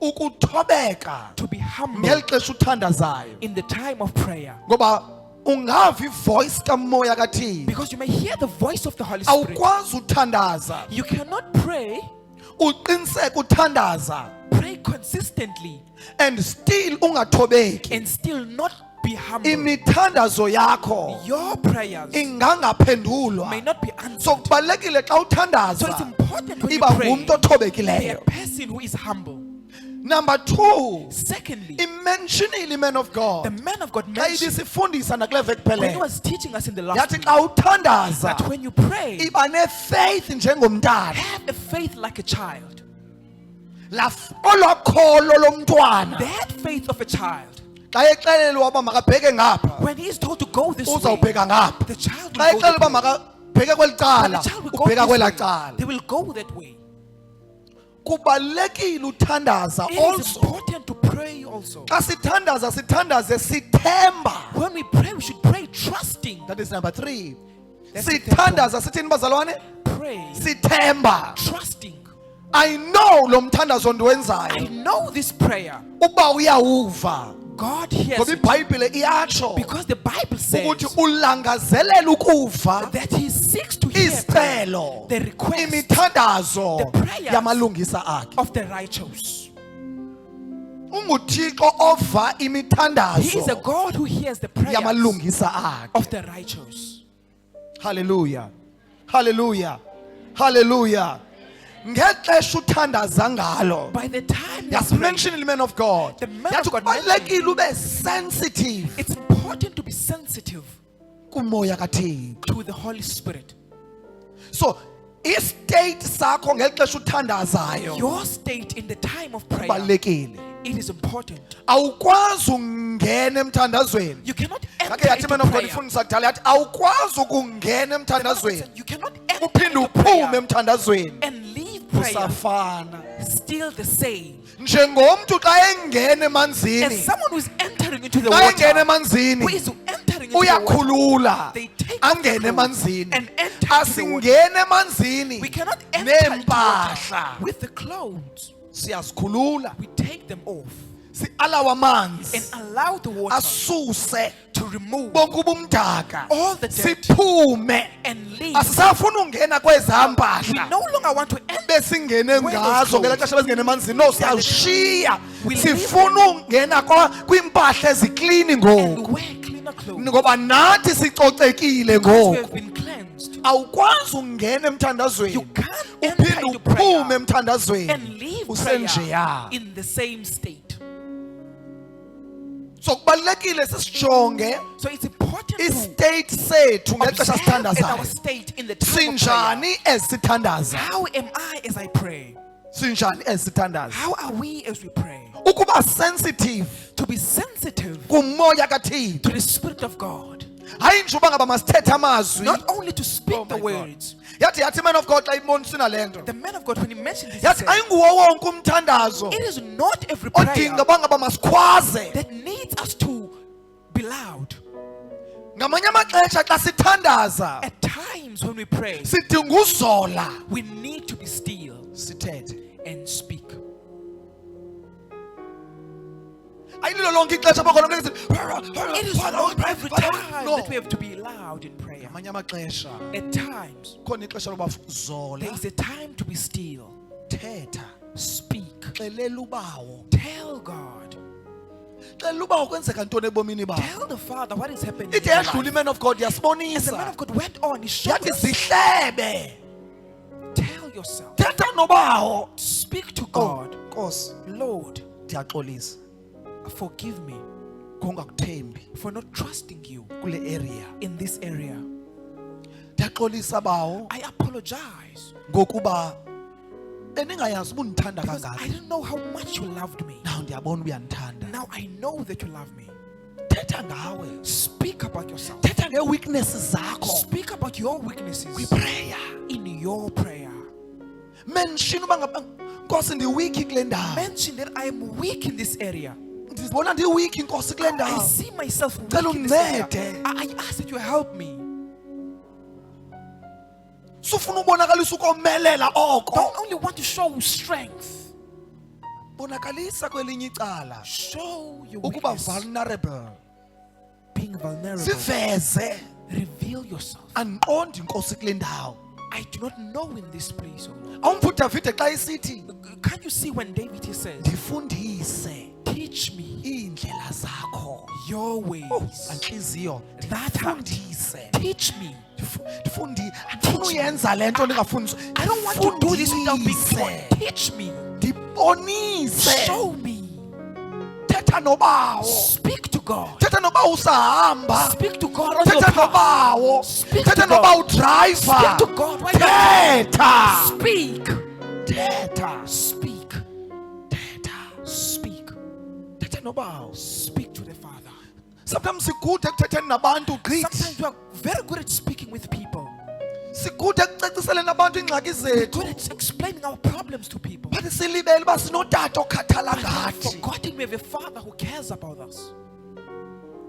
ukuthobeka To be humble ngeli xesha uthandazayo. in the time of prayer. Ngoba ungava ivoice kamoya kaThixo, Because you may hear the voice of the Holy Spirit. awukwazi uthandaza, You cannot pray, uqiniseke uthandaza pray consistently, and still ungathobeki. and still not be humble. Imithandazo yakho Your prayers ingangaphendulwa. may not be answered. So kubalekile xa So it's uthandaza important when you iba pray, ngumntu be a othobekileyo. person who is humble. Number two, Secondly, imentionile man of the God. man of God Xa mentioned ibisifundisa nakule veki when he phele, was teaching us in the last yathi week, xa uthandaza that when you pray, iba nefaith njengomntana. have a faith like a child. Olwakholo lomntwana That faith of a child. xa exelelwa uba makabheke ngapha When he is told to go this way, uzawubheka ngapha, the child xa will go exelelwa uba that way. makabheke kweli When cala the child will go ubheka this kwela way, cala. they will go that way. Kubalulekile uthandaza It is also. important to pray also. Xa sithandaza sithandaze sithemba. When we pray, we should pray trusting. That is number 3. That's the third Sithandaza sithini bazalwane? Pray Sithemba. trusting. I know lo mthandazo I ndiwenzayo know this prayer. uba uyawuva. God hears Ngoba it. iBhayibhile iyatsho Because the Bible says ukuthi ulangazelela ukuva that he seeks to hear prayer, isicelo, the request imithandazo the prayers yamalungisa akhe. of the righteous. UnguThixo ova He is a imithandazo God who hears the prayers yamalungisa akhe. of the righteous. Hallelujah. Hallelujah. Hallelujah. Ngexesha uthandaza ngalo. By the time you Just pray, mention the man of God. The man Yathi of God kubalulekile ube sensitive it's important to be sensitive kumoya kaThixo. to the Holy Spirit. So istate sakho ngexesha uthandazayo Your state in the time of prayer, kubalulekile. it is important. Awukwazi ungena emthandazweni. You cannot Ngakhe enter yathi into man of God prayer. ifundisa kudala yathi awukwazi ukungena The Bible said emthandazweni you cannot enter uphinde into uphume prayer emthandazweni. and leave prayer Usafana. still the same. Njengomntu xa engena As emanzini, someone who is entering into the xa engena water, emanzini who is entering into the water, uyakhulula they take off the angene clothes emanzini. and enter into the water. Asingene emanzini We cannot enter into water neempahla, with the clothes. siyazikhulula We take them off si-alawa amanzi and allow the water asuse to remove bonke ubumdaka all the dirt siphume. and leave. Asisafuni ungena kwezaa We mpahla no longer want to enter. besingene ngazo ngela xesha besingene emanzini. No, siyawushiya. We leave Sifuna ungena kwiimpahla eziklini And ngoku wear cleaner clothes ngoba nathi sicocekile because we ngoku. have been cleansed. Awukwazi ungena You emthandazweni can't enter uphinde into uphume prayer emthandazweni and leave prayer usenjeya. in the same state. So kubalulekile sisijonge So it's important to istate sethu ngexesha observe at our sithandazayo. state in the time of prayer. Sinjani ezithandaza? How am I as I pray? Sinjani ezithandaza? How are we as we pray? Ukuba sensitive To be sensitive kumoya kaThixo. to the Spirit of God. Hayi nje uba ngaba masithethe amazwi. Not only to speak Oh the my God. words. Yathi man of God xa ibonisina le nto. The man of God, when he mentioned this, he Yathi said, ayinguwo wonke umthandazo it is not every prayer odinga uba ngaba masikhwaze. that needs us to be loud. Ngamanye amaxesha xa sithandaza At times when we pray, sidinga uzola we need to be still sithethe. and speak. Ayililo lonke ixesha apho khona It is not every time that we have to be loud in prayer. Ngamanye amaxesha At times, khona ixesha loba zola, there is a time to be still. thetha, Speak. xelela ubawo. Tell God. Xelela ubawo kwenzeka ntoni ebomini bakho. Tell the Father what is happening. Ithi in your yadlula life. iman of God As the man yasibonisa. of God went on, he showed Yathi us. zihlebe. Tell yourself. Thetha nobawo. Speak to Oh, God. Nkosi, Lord, ndiyaxolisa forgive me kungakuthembi for not trusting you kule area. in this area. Ndiyaxolisa bawo I apologize ngokuba bendingayazi uba undithanda because I kangaka. didn't know how much you loved me. Now ndiyabona uyandithanda. Now I know that you love me. thetha ngawe, Speak about yourself. thetha ngee-weaknesses zakho Speak about your weaknesses kwiprayer. in your prayer. Mention uba Nkosi ndiwiki kule ndawo, Mention that I am weak in this area. ndibona ndiwiki Nkosi kule I ndawo, see myself weak Cela in this area. uncede. I ask that you help me. sufuna ubonakalisa ukomelela oko, Don't only want to show strength. bonakalisa kwelinye icala Show your ukuba weakness. vulnerable, Being vulnerable. siveze. Reveal yourself. Andiqondi Nkosi kule ndawo. I do not know in this place, oh Lord. Awumva uDavide xa isithi Can you see when David he says, ndifundise teach me iindlela zakho, your ways. antliziyo, That heart. ndifundise, Teach me. andifuna uyenza le nto ndingafundiswa. I don't want to do this without being taught. Ndifundise, Teach me. ndibonise, Show me. thetha nobawo, Speak to God. thetha nobawo usahamba, Speak to God on your thetha path. nobawo, Speak thetha to God. nobawo udrayiva, Speak to God while you're thetha, Speak. thetha, Speak. thetha, Speak. thetha nobawo. Speak to the Father. Sometimes sikude ekuthetheni nabantu great, Sometimes we are very good at speaking with people. sikude ekucaciseleni abantu iingxaki We're zethu, good at explaining our problems to people. but silibele uba sinotata okhathala But we have ngathi. forgotten we have a Father who cares about us.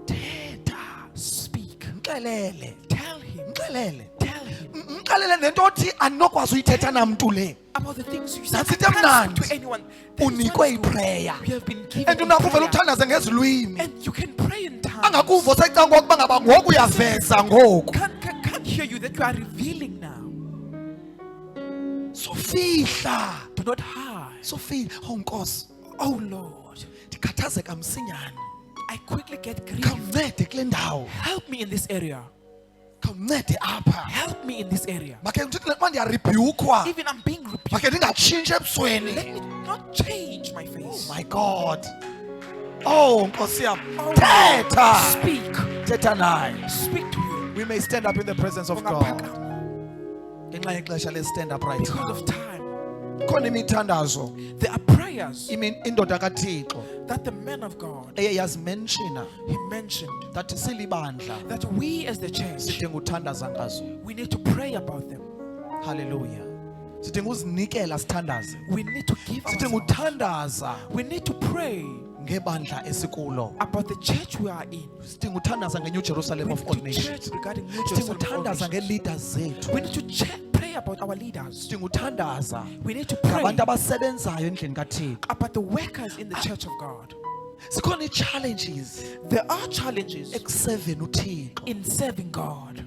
Thetha, Speak. mxelele, Tell Him. mxelele. Tell Him Mxelele nento othi andinokwazi uyithetha namntu le. about the things you say. I That's it, can't mnandi. speak to anyone. That is Unikwe what is good. iprayer. We have been given And unakho uvele prayer. uthandaze ngezilwimi. And you can pray in tongues. Angakuva usecanga ukuba ngaba ngoku uyaveza ngoku. Can't hear you that you are revealing now. Sofihla, Do not hide. sofihla. Oh Nkosi, Oh Lord, ndikhathazeka msinyane. I quickly get grief. Khawuncede kule ndawo. Help me in this area. Khawuncede apha. Help me in this area. Makhe ndithi xa ndiyaribhyukhwa, Even I'm being rebuked. makhe ndingatshintshe ebusweni. Let me not change my face. My God. Oh Nkosi yam. Oh, Thetha. Speak. Thetha naye. Speak to him. We may stand up in the presence of God. Ungaphakama. Ngenxa yexesha le stand up right Because now. of time. Khona imithandazo, There are prayers indoda kaThixo that the man of God, eye yazimenshina he mentioned that silibandla that we as the church, sidinga uthandaza ngazo. we need to pray about them. Hallelujah. Sidinga uzinikela sithandaze. We need to give Sidinga ourselves. uthandaza We need to pray ngebandla esikulo. about the church we are in. Sidinga uthandaza nge-New Jerusalem We of need all to nations. church regarding New Sidinga Jerusalem. all uthandaza nations. ngee-leaders zethu. We need to pray about our leaders. Sidinga uthandaza We need to pray ngabantu abasebenzayo endlini kaThixo. about the workers in the church of God. Zikhona ii-challenges There are challenges ekuseveni uThixo. in serving God.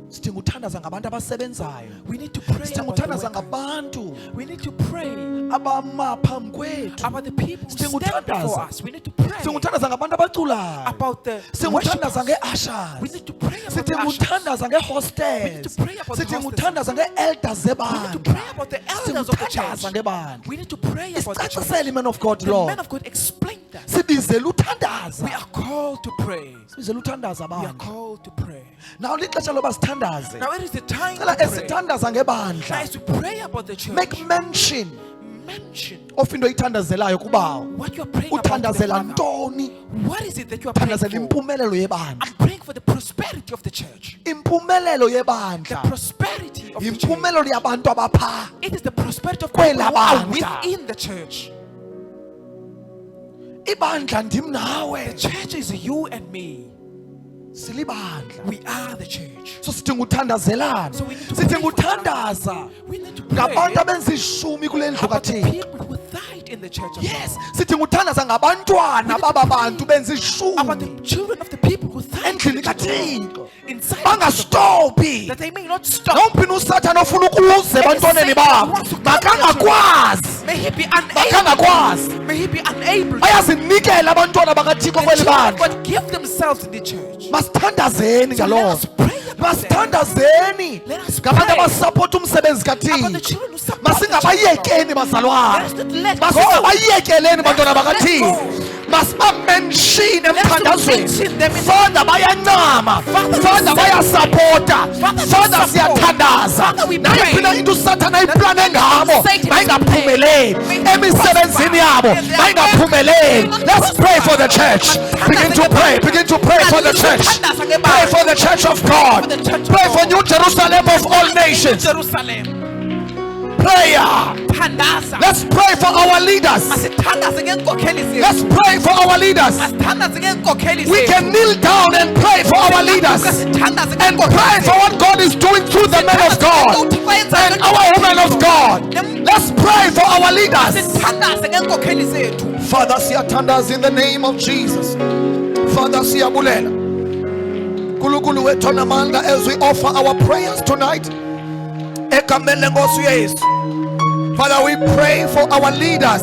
Sidinga uthandaza ngabantu abasebenzayo. We need to pray Sidinga about the uthandaza workers. ngabantu We need to pray abama phambi kwethu. about the people who Sidinga stand before uthandaza. us. We need to pray Sidinga uthandaza ngabantu abaculayo. about the Sidinga worshipers. uthandaza ngee-ushers. We need to pray about the Sidinga ushers. uthandaza We need ngee-hostels. to pray about the Sidinga hostesses. uthandaza ngee-elders We need to zebandla. pray about the Sidinga elders of the uthandaza church. ngebandla. We need to pray about the church. Isicacisele man of God The Lord. man of God explained that. Sibizele uthandaza. We are called to pray. Sibizele uthandaza We are bandla. called to pray. Now lixesha loba sithandaze. Now it is the time to Cela pray. esithandaza Now ngebandla. as we pray about the church, Make mention mention of into oyithandazelayo kubawo. what you are praying about to the Uthandazela Father. ntoni? What is it that you are praying Uthandazela for? impumelelo yebandla. I'm praying for the prosperity of the church. Impumelelo The yebandla. prosperity of the church. Impumelelo yabantu abapha. It is the prosperity of Kwela people who are bandla. within the church. Ibandla ndim The nawe. church is you and me. Silibandla. We are the church. So sidinga uthandazelana. So we need to Sidinga pray for uthandaza We need to pray ngabantu abenza ishumi kule ndlu about the kaThixo. people who died in the church of Yes, God. sidinga uthandaza ngabantwana baba bantu benza About the ishumi children of the people who died in endlini the church of kaThixo. God. Inside the church of God. Bangastophi. That they may not stop. Nawumphi uSathane ofuna ukuze ebantwaneni babo. Makangakwazi. May he be unable. Makangakwazi. May he be unable. Bayazinikela abantwana bakaThixo The kweli children of bandla. God give themselves in the church. Masithandazeni So let ngaloo. us pray about them. Masithandazeni Let us ngabantu pray abasapota umsebenzi about the kaThixo. children who support the church of God. Masingabayekeni Let us bazalwane. not let go. Masingabayekeleni bantwana Let us bakaThixo. Masibamenshine Let us emthandazweni. mention them in Father bayancama. Father, Father we bayasapota. Father, we Father support. siyathandaza. Father, we Nayiphi pray na into uSathane ayiplane ngabo Satan is mayingapheleli bangaphumeleli emisebenzini yabo bangaphumeleli. Let's pray for the church. Begin to pray for the church. Pray for the church of God. Pray for New Jerusalem of all nations. Prayer. Let's pray for our leaders. Let's pray for our leaders. We can kneel down and pray for our leaders and pray for what God is doing through the men of God and our women of God. Let's pray for our leaders. Father, siyathandaza in the name of Jesus. Father, siyabulela. Nkulunkulu wethu onamandla, as we offer our prayers tonight, egameni lenkosi uYesu. Father, we pray for our leaders.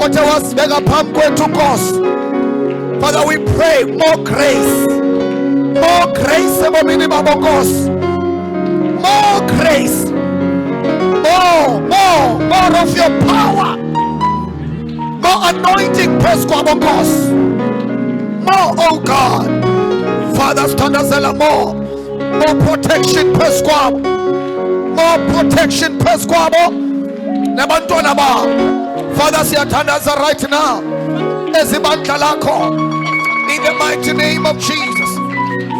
Othe wasibeka phambi kwethu Nkosi. Father, we pray more grace. More grace ebomini babo Nkosi. More grace. More of your power. More anointing, praise kwabo Nkosi. More, oh God. Father, standazela more protection, praise kwabo. More protection, praise kwabo. Nabantwana ba. Father, siyathandaza right now ezibandla lakho in the mighty name of Jesus.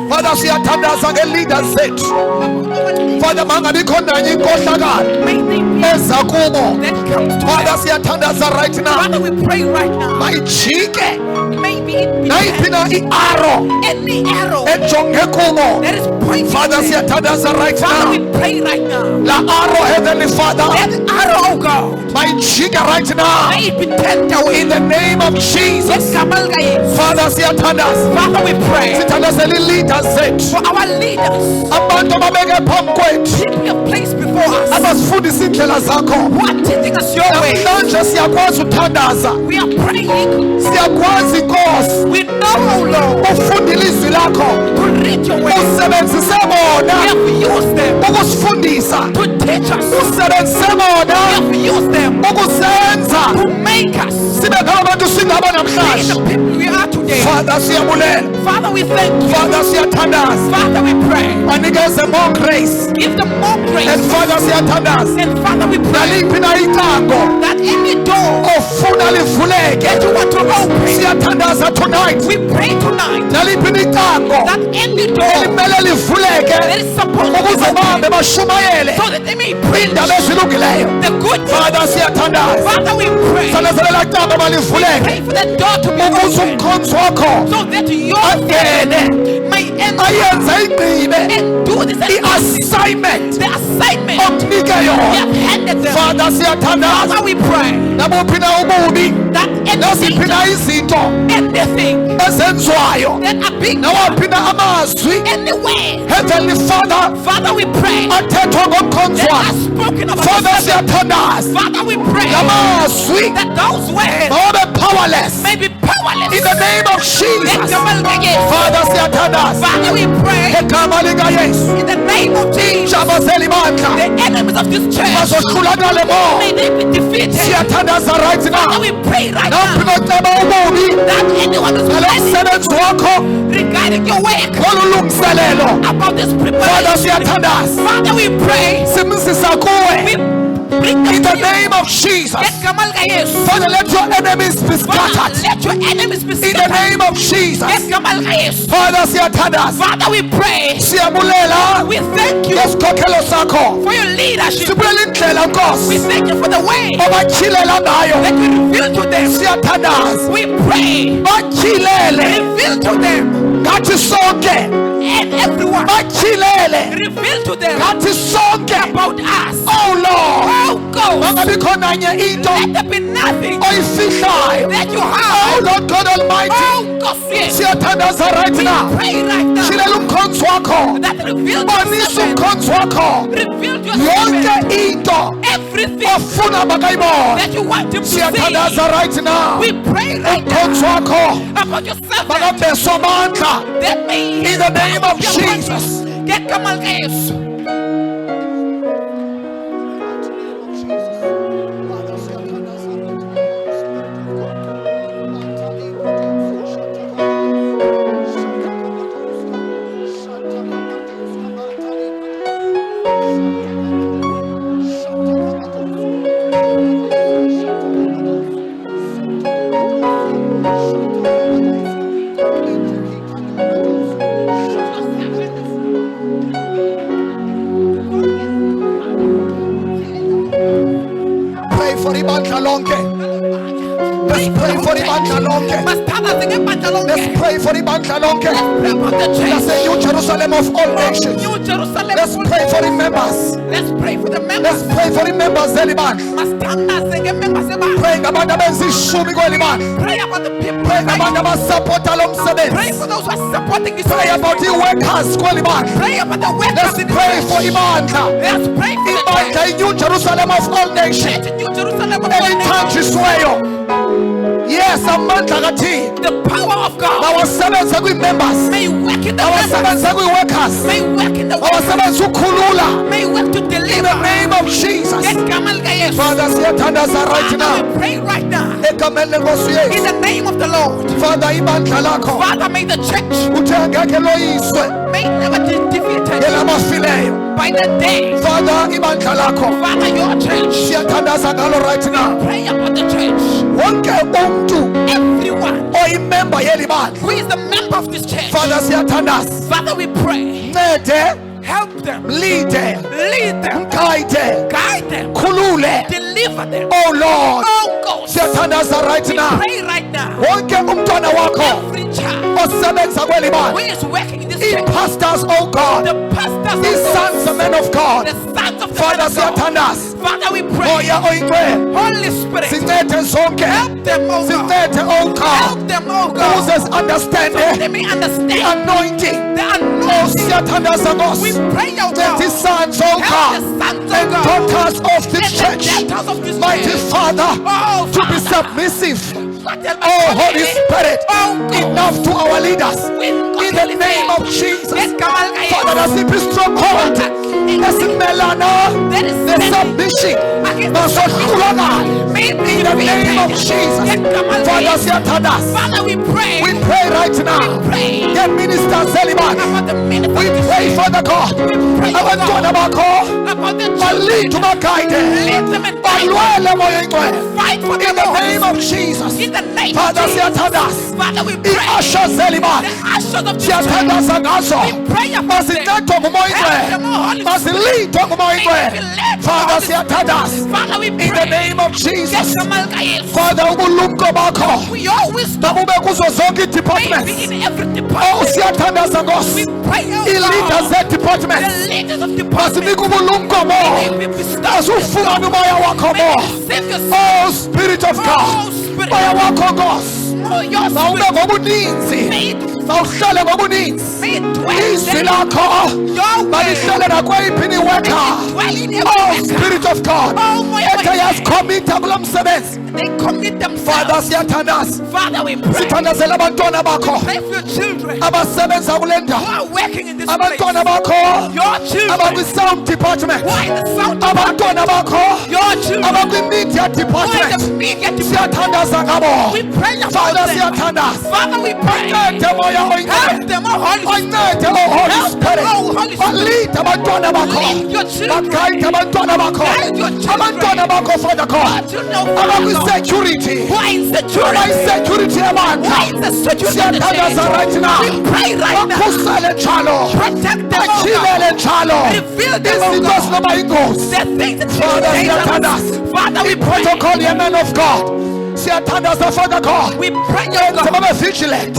Father, siyathandaza nge-leaders zethu. Father, mangabikho nanye inkohlakalo eza kubo. Father, siyathandaza right now. Father, we pray right now. Mayijike Maybe it be nayiphi na i-arrow any arrow ejonge kubo. that is pointing Father, to them. siyathandaza right Father, now. we pray right now. La arrow, Heavenly Father, That arrow, oh God, mayijike right now may it be turned away. in the name of Jesus. Father, Father, siyathandaza. we pray Sithandazela i-leaders zethu. for our leaders. Abantu ababeke phambi kwethu. People you have placed before us Abasifundisa indlela zakho. who are teaching us your way. Namhlanje siyakwazi uthandaza. We are praying. Siyakwazi Nkosi We know, oh Lord, ufunda ilizwi lakho. to read your way. Usebenzise We bona have used them ukusifundisa. to teach us. Usebenzise We bona have used them ukusenza to make us sibe ngabantu singaba be the namhlanje. people we are today. Father, siyabulela. Father, we thank you. Father, siyathandaza. Father, we pray. Banikeze more grace. Give them more grace. And Father, siyathandaza. And Father, we pray Naliphi na icango that any door ofuna livuleke. that you want to open, Siyathandaza tonight. we pray tonight Naliphi na icango that any door elimele livuleke that is supposed to be ukuze bahambe open bashumayele so that they may preach indaba ezilungileyo. the good news. Father, siyathandaza. Father, we pray. Sandezelela camba balivuleke Pray for the door to be ukuze open umkhonto wakho so that your angene may enter ayenze igqibe and do this i-assignment the assignment omnike we yona. have handed them. Father, siyathandaza. Father, we pray Nabuphi na ububi that naziphi na anything, izinto anything ezenziwayo that are being nawaphi na amazwi anywhere, Heavenly Father Father, we pray athethwa ngomkhonto that are wakho. spoken about. Father, siyathandaza. Father, we pray Lamazwi that those words mawabe powerless may be powerless. in the name of Jesus. Father, siyathandaza. Father, we pray Egama likaYesu in the name of Jesus. injabazeli bandla The enemies of this church bazohlulakale may mo. they be defeated. Siyathandaza right Father, now. we pray right Nawuphi now noceba ububi that anyone who's ngalo planning msebenzi wakho regarding your work ngolu lungiselelo. about this Father, preparation. siyathandaza. Father, we pray. Simsisa We kuwe bring them in to the you. name of Jesus. Ngegama likaYesu. Father, let your enemies be Father, scattered let your enemies be in the scattered. name of Jesus. Ngegama likaYesu. Father, siyathandaza. Father, we pray. Siyabulela We thank you ngesikhokhelo sakho. for your leadership. Sibulela indlela We Nkosi thank you for the way obatyhilela ngayo. that you reveal to them. Siyathandaza. We pray. Batyhilele Reveal to them ngathi sonke. and everyone. Batyhilele Reveal to them ngathi sonke. about us. Oh Lord, Oh God, mangabikho nanye into let there be nothing oyifihlayo. that you Oh have. Lord God Almighty, Oh God, yes. siyathandaza right now. Pray right now Tyhilela umkhonto wakho. that reveal to Bonisa yourself. umkhonto wakho Reveal to yourself yonke into everything ofuna bakayibone. that you want him to see. Siyathandaza right now. We pray right Umkhonto now wakho about yourself makambeswa amandla that may in the name of Jesus. Ngegama likaYesu. for ibandla lonke. Let's pray for ibandla lonke. Masithandaze ngebandla lonke. Let's pray for ibandla lonke. Pray for the church. That's the New Jerusalem of all nations. New Jerusalem. Let's pray for the members. Let's pray for the members. Let's pray for the members zelibandla. Masithandaze ngemembers ebandla. Pray ngabantu abenzishumi kwelibandla. Pray about the people. Pray ngabantu abasupporta lo Pray msebenzi. for those who are supporting this. Pray about the workers kwelibandla. Pray about the workers Let's in this pray church. for ibandla. Let's pray for the Ibandla church. i-New Jerusalem of all nations. Church in New Jerusalem of all nations. Elithanjisiweyo. Yes, amandla kaThixo. The power of God Mawasebenze kwi-members. may work in the members. Mawasebenze kwi-workers. May work in the workers. Mawasebenze ukhulula. May work to In the deliver. name of Jesus. Ngegama likaYesu. Father, siyathandaza right Father, now. we pray right now Egameni lenkosi in yethu. the name of the Lord. Father, ibandla lakho Father, may the church uthe angeke loyiswe may never be defeated ngelabafileyo. by the day. Father, ibandla lakho Father, your church. siyathandaza ngalo right now. Pray about the church. Wonke umuntu Everyone oyimember yeli bandla. who is the member of this church. Father, siyathandaza. Father, we pray. Ncede, Help them. lead, Lead them. guide, Guide them. khulule. Deliver them. Oh Lord, Oh God. siyathandaza right We now. pray right now. Wonke umntwana wakho Every child osebenza kweli who bandla. is working in this church. I-pastors, oh God, The pastors his of sons and men of God. the sons of the Father, men of God. siyathandaza. Father, we pray. Moya oyingcwele, Holy Spirit, sincede zonke. help them, oh God. Sincede, oh God. Help them, oh God. Moses understanding They may the understand anointing. the Oh, anointing. siyathandaza We Nkosi. pray, oh Let God. his sons, oh Help God, the sons, oh and God. daughters of this And the church, daughters of this mighty church. Father, Oh, to be Father. submissive. Father, Oh, Holy Spirit, oh God. enough to our leaders. In the name of Jesus. Father, nasiphi stronghold esimelana nesubmission masohlulakala. In the name of Jesus. Father, siyathandaza. Father, we pray. We pray right now. pray. Get ministers zelibandla. About the ministers. We pray, Father God. pray, oh Abantwana bakho About the balead children. ubaguide. Lead them and guide them. Balwele moya ingcwele. Fight for In them, the Lord. name of Jesus. In the name Father, of Jesus. siyathandaza. Father, we pray. I-usher The zelibandla. ashes of the church. Siyathandaza ngazo. We pray about them. Masinethwe ngumoya Help them, oh, ingcwele. Holy Masilithwe ngumoya May they be ingcwele. led by Father, Holy Spirit. siyathandaza. Father, we In pray. the name of Jesus. Ngegama likaYesu. Father, ubulumko bakho We your wisdom mabube kuzo zonke may be i-departments. in every Oh, department. siyathandaza We Nkosi. pray, oh I-leaders God. ze-departments. The leaders of departments. Masinike ubulumko mo. May be bestowed. Asufumane umoya wakho May mo. you send your Oh, Spirit of God. Oh, Spirit. Moya wakho Nkosi. Oh, your Mawube spirit. ngobuninzi. May it, Mawuhlale ngobuninzi. may it dwell Izwi in lakho your way. malihlale nakweyiphi May iweka. it dwell in every Oh, worker. Spirit of God. Oh, moya Ethe wakho. yasikhomitha kulo msebenzi. They commit Father, themselves. siyathandaza. Father, we pray. Sithandazela abantwana bakho Pray for your children abasebenza kule who ndawo. are working in this place. Abantwana bakho Your children abakwi-sound department. who are in the sound Abantwana bakho Your children abakwi-media who are in the department. media department. Siyathandaza ngabo. We pray about Father, them. siyathandaza. Father, we pray. Ncede moya Help oyingcwele. them, oh Holy Spirit. Oncede, oh Holy Help them, Spirit. oh Holy Spirit. Balide abantwana bakho. Lead your children. Baguide abantwana bakho. Guide your children. Abantwana bakho, Father God. You know, Father, Abakwi-security. who are in security. Abayi-security Who yabandla. are in the security of the Siyathandaza right church. now. We pray right now. Bakhusele njalo. Protect them, oh Bajilele God. njalo. Reveal them, oh Izinto God. ezinoba yingozi. The things that Father, you siyathandaza. Father, we pray. Protocol ye man of God. Siyathandaza, Father God. We pray, oh Benze God. babe vigilant.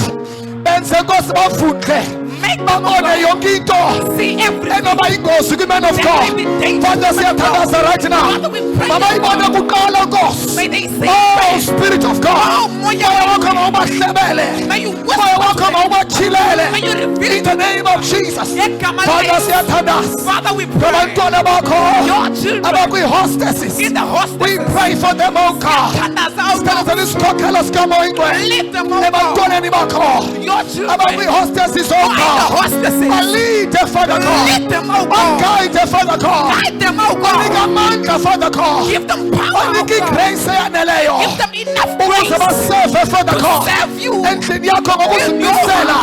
Benze Nkosi bafunde. Make them, oh Babone God. yonke into See everything. enoba yingozi kwi-man of God. Father, siyathandaza right now. Father, we pray. Mabayibone kuqala Nkosi. May they see. Oh, Spirit of God. Oh, moya Moya wakho mawubahlebele. May you Moya wakho mawubachilele. May you reveal In the name of Jesus. Ngegama Father, likaYesu. siyathandaza. Father, we pray. Abantwana bakho Your children abakwi-hostesses. in the We hospital. pray for them, oh God. Thandaza, oh God. Sithandazela isikhokelo sikamoya ingcwele. Lift them, oh God. Ebantwaneni bakho Your children abakwi-hostesses, oh who are in the God. hostesses. Balide, Father God. Lift them, oh God. Baguide, Father God. Guide them, oh Banike God. amandla, Father God. Give them power, oh Banike God. igrace eyaneleyo Give them enough ukuze grace baseve, Father to God, serve you endlini yakho ngokuzimisela.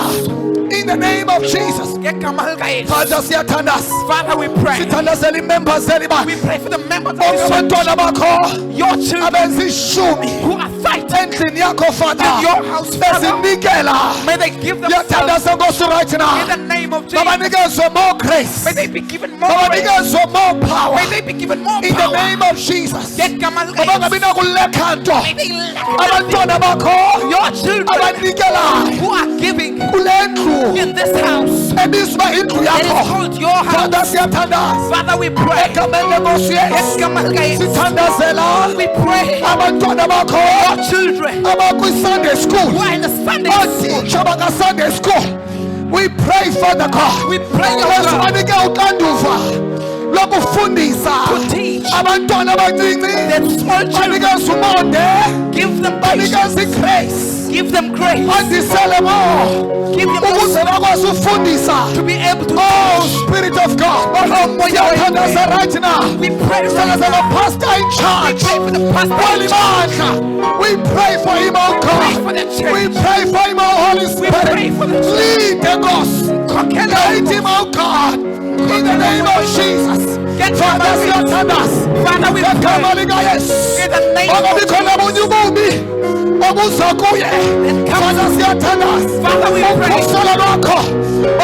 In the name of Jesus. ngegama likaYesu. Father, siyathandaza. Father, we pray. Sithandazela i-members We bakhe. pray for the members of Bonke this church, abantwana bakho your children abenza ishumi who are fighting endlini yakho, Father. in your house, Father. Bezinikela. May they give themselves Ngiyathandaza Nkosi right in now. the name of Jesus. Babanikeze more grace. May they be given more grace. Babanikeze more power. May they be given more In the power. name of Jesus. ngegama Abangabi likaYesu. nakuleka nto. May they lack Abantwana bakho your children abanikelayo who are giving kule ndlu in this house. ebizwa indlu It is yakho. called your Father, house. siyathandaza. Father, we pray. Egameni lenkosi Yesu. ngegama likaYesu. Sithandazela We pray abantwana bakho your children abakwi-Sunday school. who are in the Sunday school. Otitsha baka-Sunday school. We pray, Father God. We pray, your Yesu God, banike uxanduva lokufundisa to teach abantwana abancinci. that small children. Banikeze umonde. Give them patience. Banikeze i-grace. Give them grace. Andisele more. Give them Ukuze bakwazi ufundisa. to be able to Oh, Spirit of God. Siyathandaza right now. We pray right Sithandaza now. pastor in We charge. pray for the pastor. Holy we pray for him, oh Pray for God. the church. We pray for him, oh Holy We Spirit. pray for the church. Lead the gospel. Guide him, oh God. In the name of Jesus. Father, siyathandaza. Father, we Ngegama pray likaYesu. in the name of Ungabi khona Jesus. obunye ububi obuza kuye. Father, siyathandaza. Father, we pray. Ukhuselo lwakho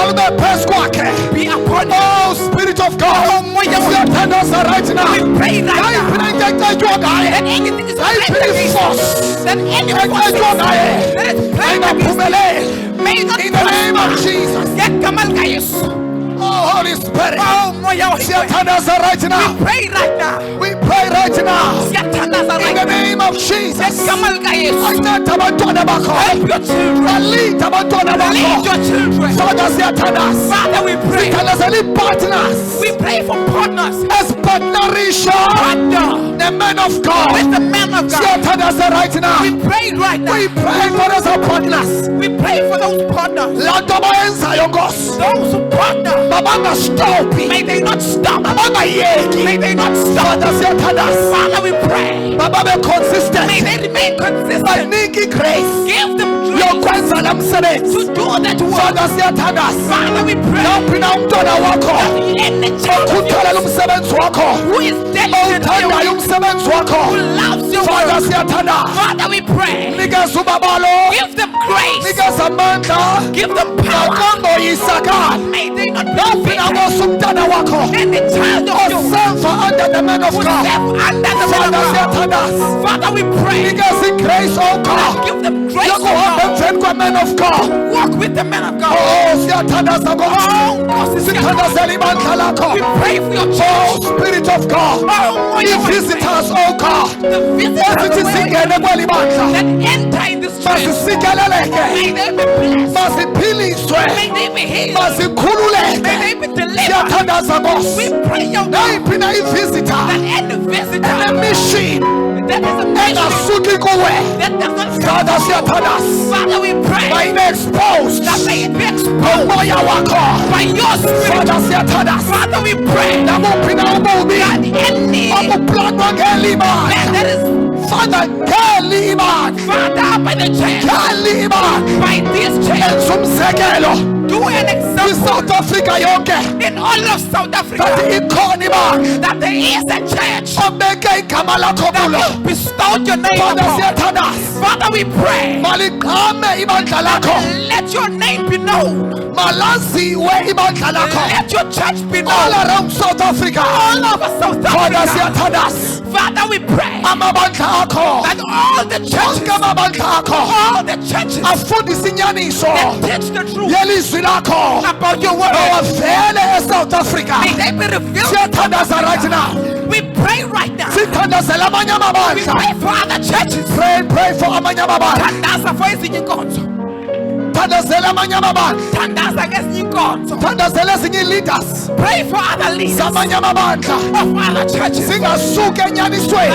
olube phezu kwakhe. Be upon you. Oh, Spirit of God. Siyathandaza right now. We pray right now. Nayiphi na into ecetywa ngaye. That anything is Nayiphi against i-force that any ecetywa forces ngaye that is playing against ayingaphumeleli. may not In the name of prosper. Jesus. ngegama likaYesu. Oh, Holy Spirit. Oh, moya wethu. Siyathandaza right now. Pray right now. We pray right now. Siyathandaza In right the now. name of Jesus. ngegama likaYesu. Anceda abantwana bakho. Help your children. Balinde abantwana Lead bakho. your children. Father, siyathandaza. Father, we pray. Sithandazela ii-partners We pray for partners. ezipartnerisha Partner ne-man of God. with the man of God. Siyathandaza right We now. pray right now. We pray for those partners. We pray for those partners. Laa nto bayenzayo Nkosi. Those who partner. Mabangastophi. May they not stop. Mabangayeki. May they not stop. Father, siyathandaza. Father, we pray. Mababe consistent. May they remain consistent. Banike grace Give them grace yokwenza la msebenzi. to do that work. Father, siyathandaza. Father, we pray. Nawuphi na umntwana wakho Any child of okhuthalela yours umsebenzi wakho, who is dedicated to your owuthandayo work, umsebenzi who wakho, loves your Father, work. siyathandaza. Father, we pray. Nikeza ubabalo, Give them grace. nikeza amandla, Give them power. makangoyisakala. May they not be Nawuphi na offended. Nkosi umntwana wakho Any child of yours osemva under the man of who God. serve under the man Father, of God. siyathandaza. Father, we pray. Nikeza i-grace, oh God, Give them grace to yokuhamba emveni kwe-man of God. walk with the man of God. Oh, siyathandaza Nkosi. Oh, Nkosi, Sithandazela ibandla lakho. we pray for your Oh, church. Spirit of God. Oh, The visitors, oh God. the visitors Ezithi zingene kweli bandla. that enter in this church. Masifikeleleke. May they be blessed. Masiphiliswe. May they be healed. May Masikhululeke. they be delivered. Siyathandaza We Nkosi. pray, your God, Nayiphi na i-visitor that any visitor ene-mission that is a mission engasuki kuwe. that does not Father, siyathandaza. Father, we pray Mayibe exposed. that may it be exposed Umoya wakho. by your spirit. Father, siyathandaza. Father, we pray Namuphi na ububi that any obuplanwa ngeli man bandla. that is Father, ngeli bandla. Father by the church, Ngeli bandla. by this church, Enza umzekelo do an example kwi-South Africa yonke in all of South that Africa ikhona ibandla that there is a church obeke igama lakho that kulo. you bestowed your name Father, upon. siyathandaza. Father, we pray. Maligqame ibandla lakho. Let your name be known. Malaziwe ibandla lakho. Let your church be All known around South Africa. all over South Father, Africa. siyathandaza. Father, we pray Amabandla akho. that all the churches, Onke amabandla akho all the churches afundisa inyaniso that teach the truth yelizwi lakho. about your word, Awavele eSouth Africa. may they be revealed. Siyathandaza right now. We pray right now. Sithandazela amanye We amabandla. pray for other churches. Pray for amanye amabandla. Thandaza for ezinye inkonzo. Thandazela amanye amabandla. Thandaza ngezinye inkonzo. Thandazela ezinye ii-leaders Pray for other leaders of zamanye amabandla other churches zingasuki that enyanisweni.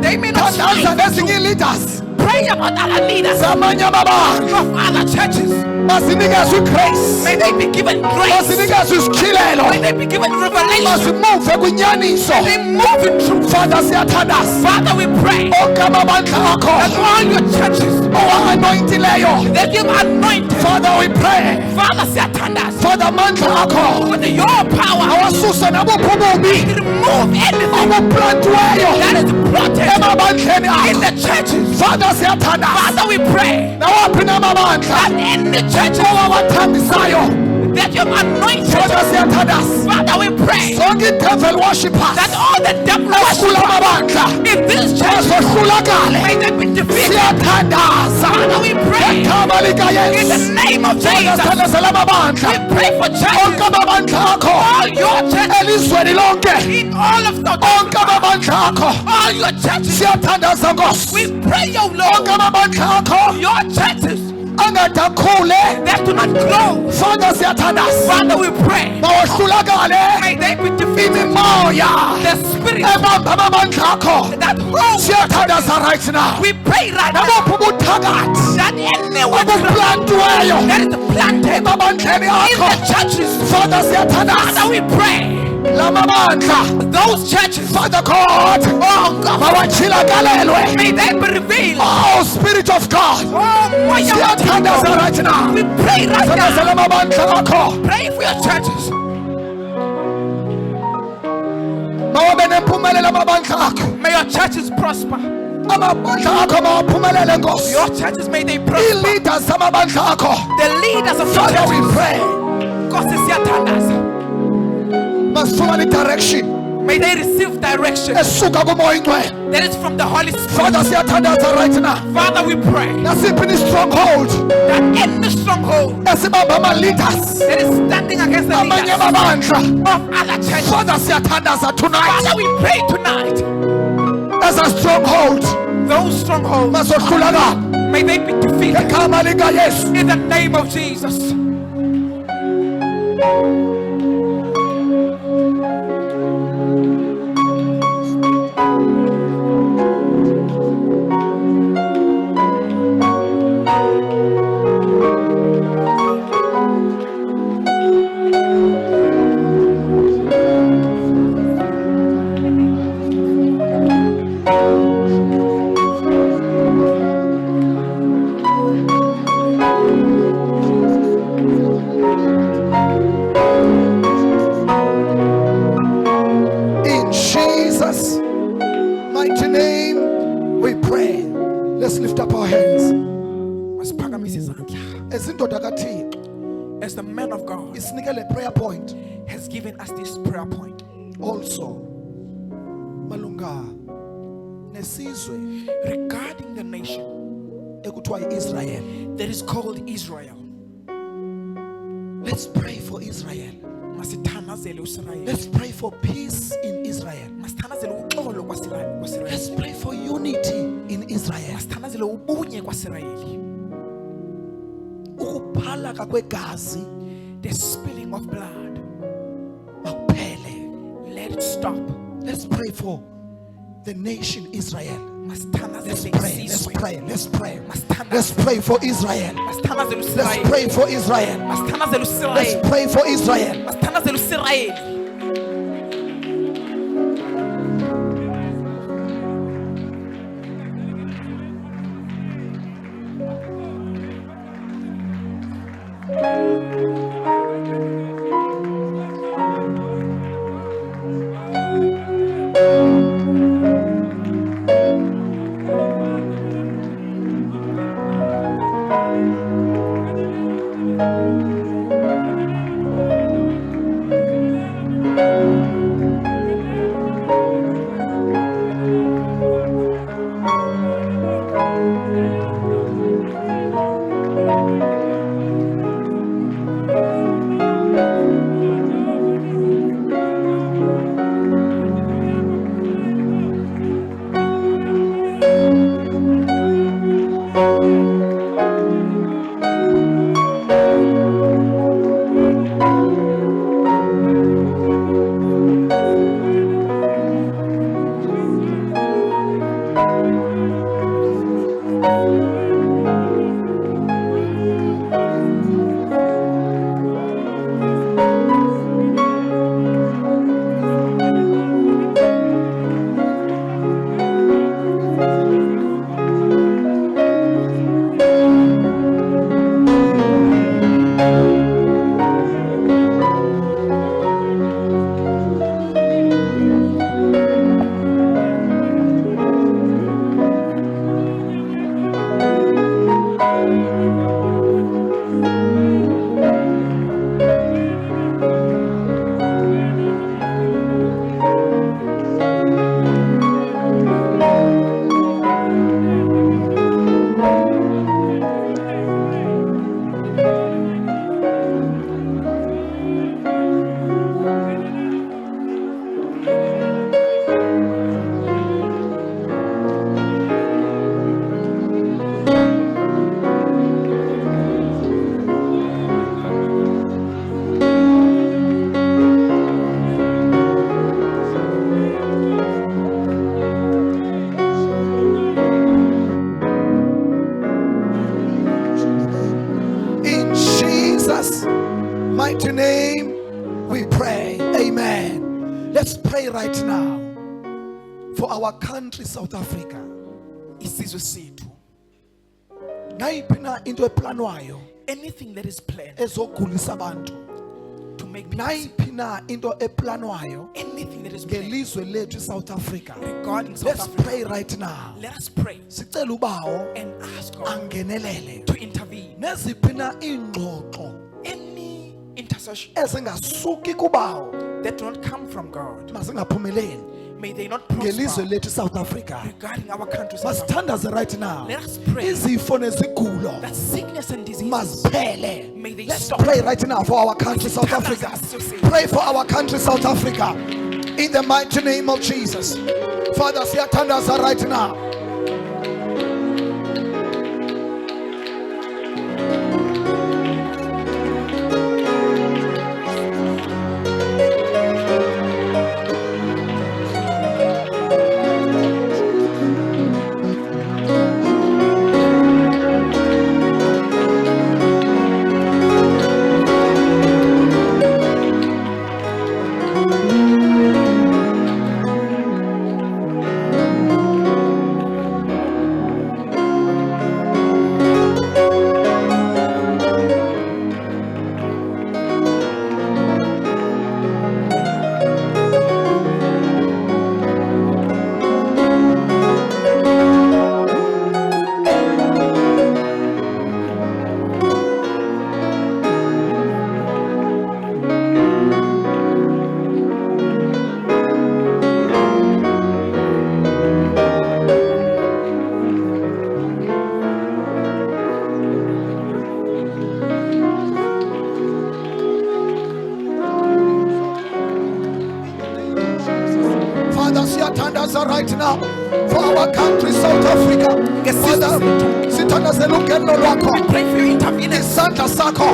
they may not Thandaza stray. nezinye ii-leaders Pray about other leaders zamanye amabandla of other churches Masinikezwe grace. May they be given grace. Masinikezwe isikhilelo. May they be given revelation. Masimuve kwinyaniso. May they move in truth. Father siyathandaza. Father, we pray Onke amabandla akho. that all your churches Owa-anointileyo. that you've anointed. Father, we pray. Father, siyathandaza. Father, amandla akho. With your power, Awasuse nabuphi ububi. remove anything Obuplantiweyo. that is plotted Emabandleni in akho. the churches. Father, siyathandaza. Father, we pray Nawaphi namabandla. that in the churches Owawathambisayo. that you've anointed. Father, siyathandaza. Father, we pray Sonke devil worshippers. that all the devil Esikula worshippers amabandla. in this church Bazohlulakale. may they be defeated. Siyathandaza. Father, we pray Igama lika in the Yesu. name of Jesus. Siyathandazela amabandla. We pray for Onke churches, amabandla akho. all your churches Elizweni lonke. in all of South Onke Africa, amabandla akho. all your churches. Siyathandaza Nkosi. We pray, your Onke Lord, amabandla akho. your churches Angadakhule. that do not grow. Father, siyathandaza. Father, we pray, Mawohlulakale. may they be defeated. Imimoya. The spirit Ebamba amabandla akho. that holds, Siyathandaza right now. we pray right now Nabuphi ubuthakathi. that anyone Obuplantiweyo. that is planted Emabandleni in akho. the churches, Father, siyathandaza. Father, we pray Lamabandla. those churches, Father God. oh God, Mawachilakalelwe. may they be revealed. Oh, Spirit of God. Oh, my Siyathandaza right now. we pray right Siyathandaza now. lamabandla akho. Pray for your churches. Mawabe nempumelelo amabandla akho. May your churches prosper. Amabandla akho mawaphumelele Nkosi. Your churches, may they prosper. Ii-leaders amabandla akho. The leaders of your Father, we churches, pray. Nkosi siyathandaza. Masifumane direction May they receive direction esuka kumoya ingcwele. that is from the Holy Spirit. Father, siyathandaza right now. Father, we pray Nasiphi ni stronghold that in the stronghold esibamba ama-leaders that is standing against the amanye leaders amabandla. of other churches, Father, siyathandaza tonight Father, we pray tonight, as a stronghold those strongholds, mazohlulakala may they be defeated ngegama lika Yesu. in the name of Jesus. In Jesus' mighty name we pray. Let's lift up our hands. Masiphakamisa izandla. Ezindoda kaThixo As the man of God isinikele prayer point has given us this prayer point also malunga nesizwe regarding the nation ekuthiwa yi-Israel. that is called Israel. Let's pray for Israel. Masithanazele uSirayeli. Let's pray for peace in Israel. Masithanazele uxolo kwaSirayeli. Let's pray for unity in Israel. Masithanazele ubunye kwaSirayeli. Ukuphalaka kwegazi The spilling of blood, makuphele. let it stop. Let's pray for the nation Israel. Let's Masithanazele pray, let's isizwe. pray, let's pray. Masithanazele. Let's pray for Israel. Masithanazele Let's uSirayeli. pray for Israel. Masithanazele Let's uSirayeli. pray for Israel. Masithanazele uSirayeli. right now for our country South Africa. Isizwe sethu. Nayiphi na into eplanwayo Anything that is planned ezogulisa abantu, to make people sick. nayiphi na into eplanwayo Anything that is planned ngelizwe lethu South Africa, regarding South let's Africa. pray right now. Let us pray Sicela ubawo and ask God angenelele to intervene. neziphi na ingxoxo Any intercession ezingasuki kubawo that do not come from God, mazingaphumeleli may they not ngelizwe prosper lethu South Africa. regarding our country. South Africa. Masithandaze right now. Let us pray Izifo nezigulo that sickness and disease maziphele. may they Let's stop. pray right now for our country South Sithandaze Africa. sisizwe. Pray for our country South Africa in the mighty name of Jesus. Father, siyathandaza right now. Father, siyathandaza right now for our country South Africa. Father, sithandaze lungelo lwakho. Pray for your intervenence Isandla sakho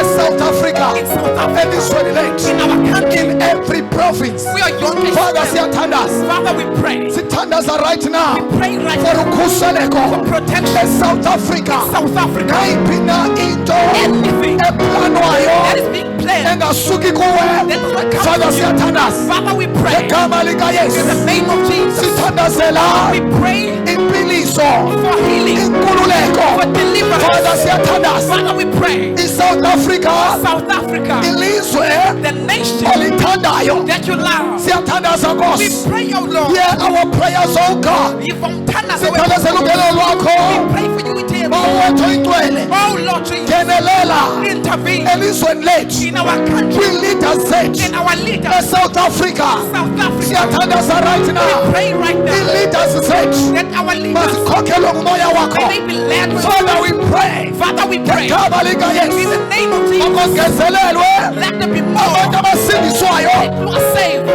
eSouth Africa, in South Africa, elizweni lethu, in our country. in every province. We are your Father, nation. siyathandaza. Father, we pray. Sithandaza right now Pray right for now ukhuseleko for protection. eSouth Africa. South Africa. Nayiphi na into Anything that eplanwayo is being planned. engasuki kuwe. That does not come Father, from you. siyathandaza. Father, we pray. Egama In the likaYesu name of Jesus. sithandazela We pray impiliso, for healing, for inkululeko. deliverance. Father, siyathandaza. Father, we pray. ISouth Africa, South Africa, ilizwe the nation olithandayo, that you love. siyathandaza We Nkosi. pray, oh Lord. Hear our prayers, oh God. If I'm turning Sithandaza lungelo we lwakho. pray for you with him. Mawethu ingcwele. Oh Lord Jesus, Ngenelela intervene elizweni lethu. in our country, Kwi-leaders zethu in our leaders. eSouth Africa. South Africa, Siyathandaza right now. we pray right now I-leaders zethu that our leaders mazikhokhelwe ngumoya may wakho. they be led with Father, we pray. Father, we pray Ngegama in likaYesu. the name of Jesus. Makongezelelwe Let there be abantu more abasindiswayo. who are saved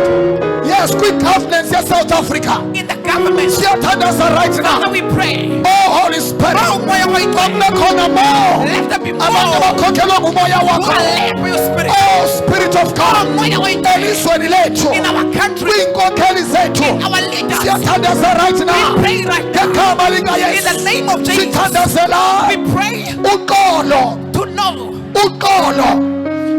Yes, kwi-governance yaSouth Africa. in the government. Siyathandaza right Father, now. we pray. Oh, Holy Spirit. Oh, moya wa Kube ingcwele. khona more. Let there be more Abantu who abakhokhelwe ngumoya are wakho. led by your spirit. Oh, Spirit of Oh, God. moya wa ingcwele. Elizweni lethu. In our country, Kwiinkokheli zethu. our leaders. Siyathandaza right We now. pray right now Ngegama in the likaYesu. name of Jesus. Sithandazela We pray uxolo. to know Uxolo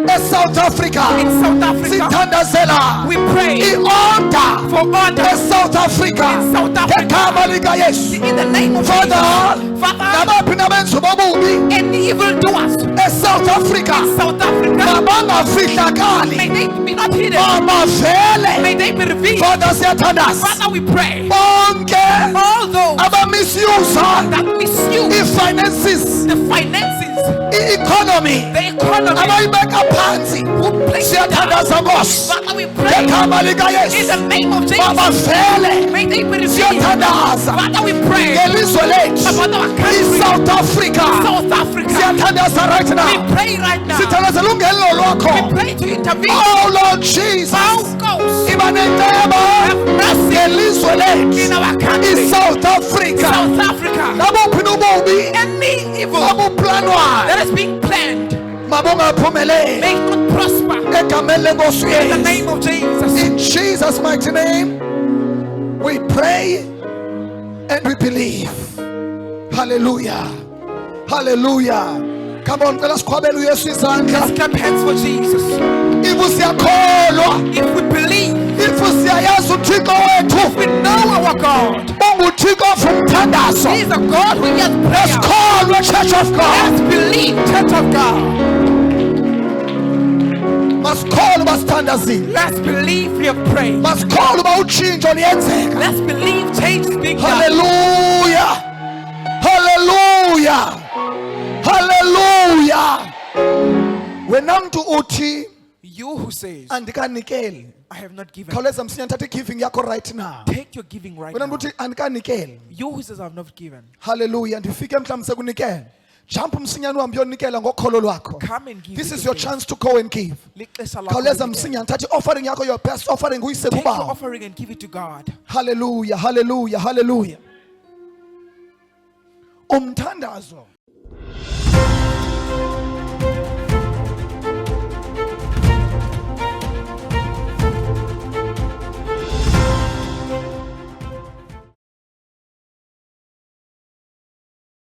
eSouth Africa. in South Africa. Sithandazela We pray i-order for order eSouth Africa. in South Africa. Ngegama likaYesu. In the name of Father, Jesus. Father, nabaphi nabenzi bobubi any evil doers eSouth Africa South Africa, mabangafihlakali, may they be not hidden. mabavele. May they be revealed. Father, siyathandaza Father, we pray. bonke All those abamisyuza that misuse i-finances, the finances, i-economy, the economy, abayibeka phansi, who place it down. siyathandaza Nkosi. Father, we pray Ngegama in likaYesu. the name of Jesus. Mabavele. May they be revealed. Siyathandaza Father, we pray ngelizwe lethu about our country, iSouth Africa. South Africa. Siyathandaza right We now. pray right now. Sithandaza lungelo We lwakho. pray to intervene. Oh Lord Jesus. How goes Iba nenceba mercy ngelizwe in lethu our country, iSouth Africa. South Africa. Nabuphi nububi Any evil obuplanwayo that is being planned mabungaphumeleli may not prosper egameni lenkosi in the uYesu. name of Jesus. In Jesus' mighty name, we pray and we believe. Hallelujah. Hallelujah. Come on, let us sikhwabele uYesu izandla. Let's clap hands for Jesus. If siyakholwa, If we believe, if siyayazi uthixo wethu We know our God. unguthixo ofumthandazo. He is a God who hears Let's prayer. call the church of God. Let's believe, Church of God. Masikhole uba sithandazile. Let's believe we have prayed. Masikhole uba utshintsho liyenzeka. Let's believe change is being done. Hallelujah. Hallelujah. Hallelujah. Wena mntu uthi You who says, andikanikeli. I have not given. Khawuleza msinya thatha giving yakho right now. Take your giving right Wena now. mntu uthi andikanikeli. You who says I have not given. Hallelujah. Ndifike mhlawumbe sekunikela. Jump msinyane uhambe uyonikela ngokholo lwakho. Come and give. This with is your faith. chance to go and give. Lixesha lakho Khawuleza lokunikela. msinyane thatha offering yakho, your best offering uyise Take your kubawo. offering and give it to God. Hallelujah. Hallelujah. Hallelujah. Umthandazo